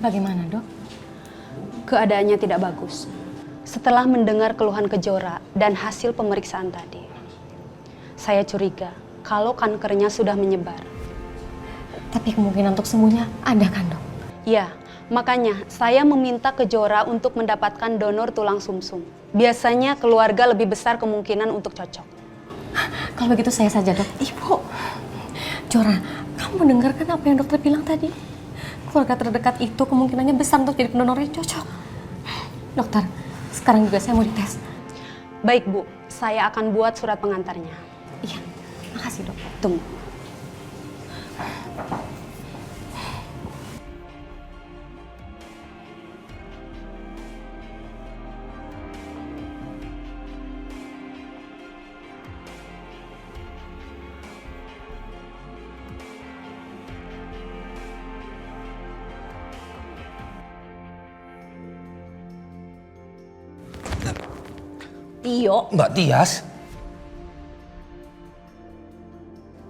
Speaker 7: Bagaimana, Dok?
Speaker 17: Keadaannya tidak bagus. Setelah mendengar keluhan Kejora dan hasil pemeriksaan tadi, saya curiga kalau kankernya sudah menyebar.
Speaker 7: Tapi kemungkinan untuk sembuhnya ada kan, Dok?
Speaker 17: Ya, makanya saya meminta Kejora untuk mendapatkan donor tulang sumsum. Biasanya keluarga lebih besar kemungkinan untuk cocok.
Speaker 7: Kalau begitu saya saja, Dok. Ibu, Jora, kamu mendengarkan apa yang dokter bilang tadi? Keluarga terdekat itu kemungkinannya besar untuk jadi pendonor yang cocok. Dokter, sekarang juga saya mau dites.
Speaker 17: Baik, Bu. Saya akan buat surat pengantarnya.
Speaker 7: Iya, makasih, Dok.
Speaker 17: Tunggu.
Speaker 1: Tio.
Speaker 18: Mbak Tias?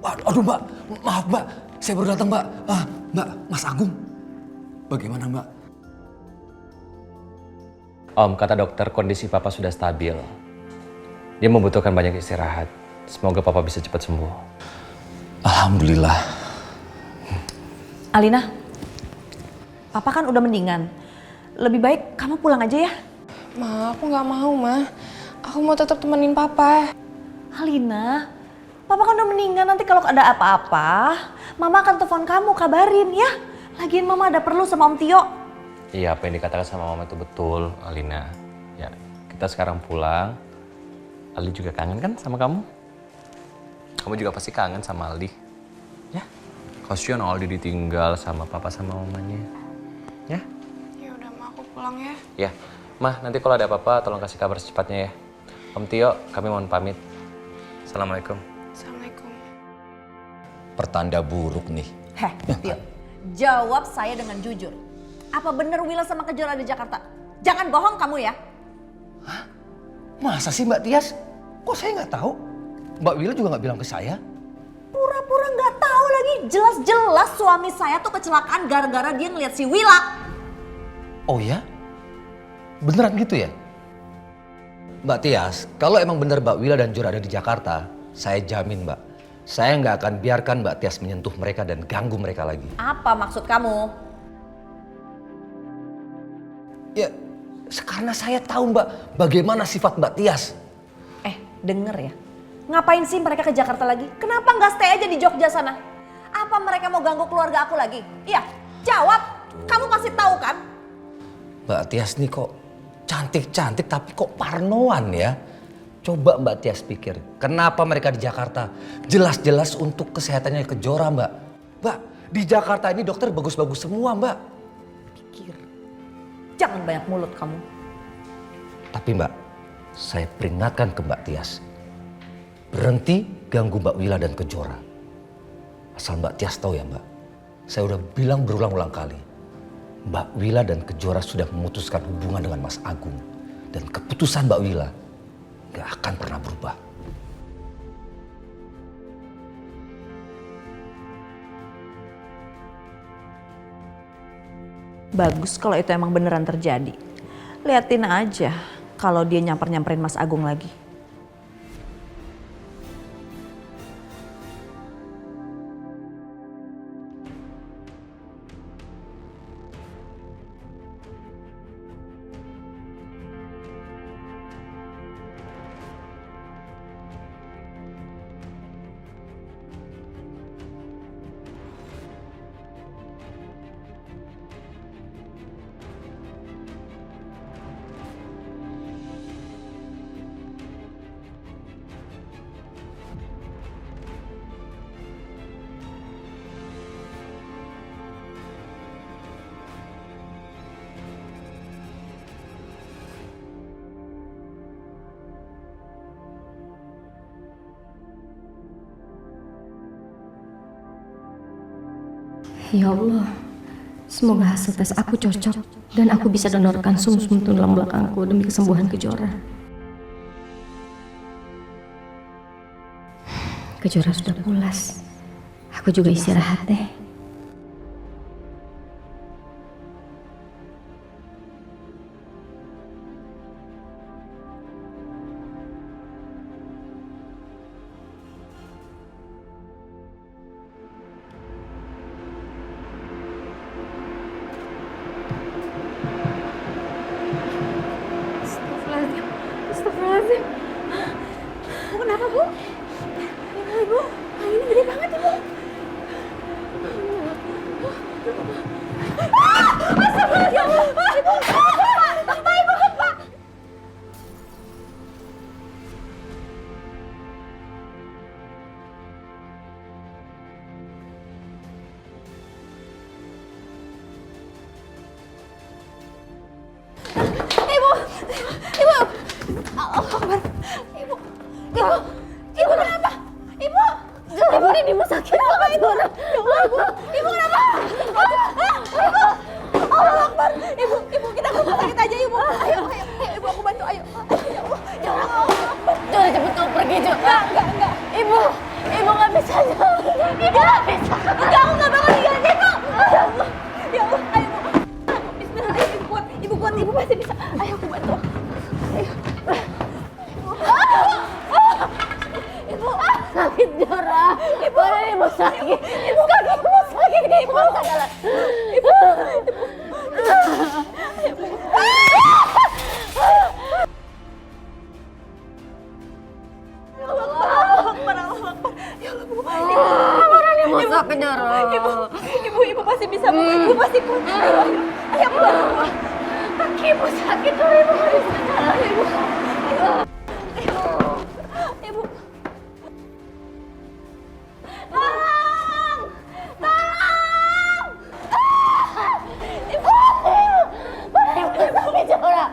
Speaker 18: Aduh Mbak, maaf Mbak, saya baru datang Mbak. Mbak, Mas Agung, bagaimana Mbak?
Speaker 6: Om, kata dokter kondisi Papa sudah stabil. Dia membutuhkan banyak istirahat. Semoga Papa bisa cepat sembuh.
Speaker 18: Alhamdulillah.
Speaker 1: Alina, Papa kan udah mendingan. Lebih baik kamu pulang aja ya.
Speaker 2: Ma, aku nggak mau, Ma. Aku mau tetap temenin Papa.
Speaker 1: Alina, Papa kan udah meninggal. Nanti kalau ada apa-apa, Mama akan telepon kamu, kabarin ya. Lagian Mama ada perlu sama Om Tio.
Speaker 6: Iya, apa yang dikatakan sama Mama itu betul, Alina. Ya, kita sekarang pulang. Aldi juga kangen kan sama kamu? Kamu juga pasti kangen sama Aldi. Ya, kasihan Aldi ditinggal sama Papa sama Mamanya. Ya?
Speaker 2: Ya udah, Ma, aku pulang ya.
Speaker 6: Ya, Mah, nanti kalau ada apa-apa tolong kasih kabar secepatnya ya. Om Tio, kami mohon pamit. Assalamualaikum.
Speaker 2: Assalamualaikum.
Speaker 18: Pertanda buruk nih.
Speaker 1: Heh, Tio. Jawab saya dengan jujur. Apa bener Willa sama Kejora di Jakarta? Jangan bohong kamu ya.
Speaker 18: Masa sih Mbak Tias? Kok saya nggak tahu? Mbak Willa juga nggak bilang ke saya.
Speaker 1: Pura-pura nggak tahu lagi. Jelas-jelas suami saya tuh kecelakaan gara-gara dia ngeliat si Willa.
Speaker 18: Oh ya? Beneran gitu ya? Mbak Tias, kalau emang bener Mbak Willa dan Jura ada di Jakarta, saya jamin Mbak, saya nggak akan biarkan Mbak Tias menyentuh mereka dan ganggu mereka lagi.
Speaker 1: Apa maksud kamu?
Speaker 18: Ya, karena saya tahu Mbak, bagaimana sifat Mbak Tias.
Speaker 1: Denger ya. Ngapain sih mereka ke Jakarta lagi? Kenapa nggak stay aja di Jogja sana? Apa mereka mau ganggu keluarga aku lagi? Iya, jawab. Kamu pasti tahu kan?
Speaker 18: Mbak Tias nih kok cantik-cantik tapi kok parnoan ya. Coba Mbak Tias pikir, kenapa mereka di Jakarta? Jelas-jelas untuk kesehatannya Kejora Mbak. Mbak, di Jakarta ini dokter bagus-bagus semua Mbak.
Speaker 1: Pikir. Jangan banyak mulut kamu.
Speaker 18: Tapi Mbak, saya peringatkan ke Mbak Tias. Berhenti ganggu Mbak Willa dan Kejora. Asal Mbak Tias tahu ya Mbak, saya udah bilang berulang-ulang kali. Mbak Willa dan Kejora sudah memutuskan hubungan dengan Mas Agung. Dan keputusan Mbak Willa gak akan pernah berubah.
Speaker 1: Bagus kalau itu emang beneran terjadi. Liatin aja kalau dia nyamperin Mas Agung lagi.
Speaker 7: Ya Allah, semoga hasil tes aku cocok dan aku bisa donorkan sum-sum tulang belakangku demi kesembuhan Kejora. Kejora sudah pulas. Aku juga istirahat deh. Ibu kenapa? Ibu ini mau sakit banget ibu. Ibu kenapa? Allah Akbar. Ibu kita ke rumah sakit aja ibu. Ayo ibu aku bantu ayo. Jangan cepet kamu pergi Jo. Enggak. Ibu nggak bisa jalan. Ibu nggak bisa. Enggak aku nggak bakal tinggalin ibu. Ya Allah ayo ibu. Bismillah ayo ibu kuat ibu pasti bisa. Ayo aku bantu. Ayo. Ibu sakit Jora. Ibu sakit. Ibu kaki ibu sakit. Ibu jalan. Ibu. Sakit Jora. Ibu pasti bisa. Ibu pasti kuat. Ayo keluar. Kaki ibu sakit Jora. Ibu nggak bisa jalan ibu. Ibu. Tolong! Ibu sakit Jora.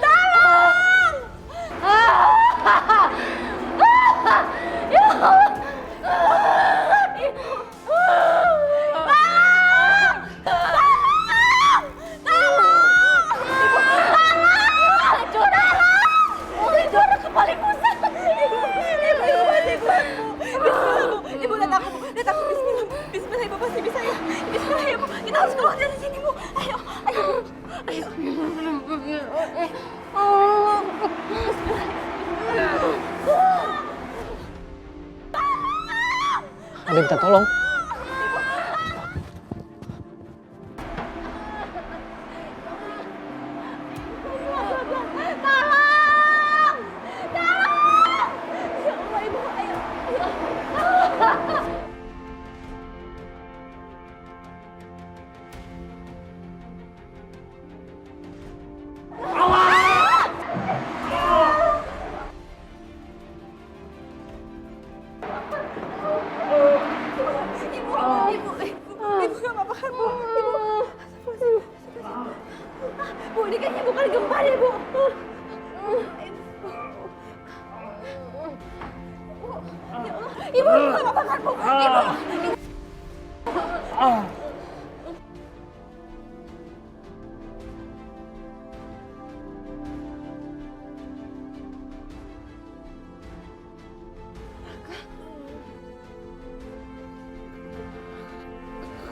Speaker 7: Tolong! Ya Allah. Ibu lihat aku Bismillah ibu pasti bisa ya. Bismillah ibu, kita harus keluar dari sini bu. Ayo.
Speaker 15: Ada yang minta tolong. Ibu nggak apa-apa kan bu? Bu ini kayaknya bukan gempa deh bu. Ibu nggak apa-apa kan bu? Ibu.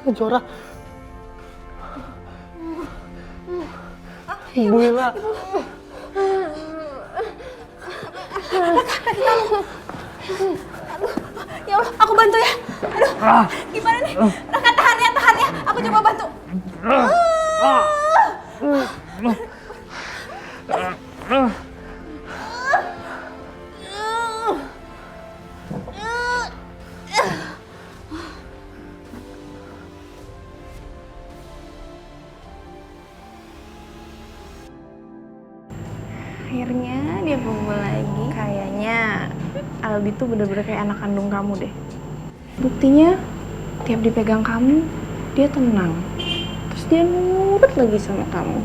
Speaker 15: Jora. Ibu Wila.
Speaker 7: Kaki kamu. Aduh, ya Allah, aku bantu ya. Aduh, gimana nih? Raka tahan ya. Aku coba bantu. Akhirnya dia kumpul lagi. Kayaknya Aldi tuh bener-bener kayak anak kandung kamu deh. Buktinya tiap dipegang kamu, dia tenang. Terus dia nurut lagi sama kamu.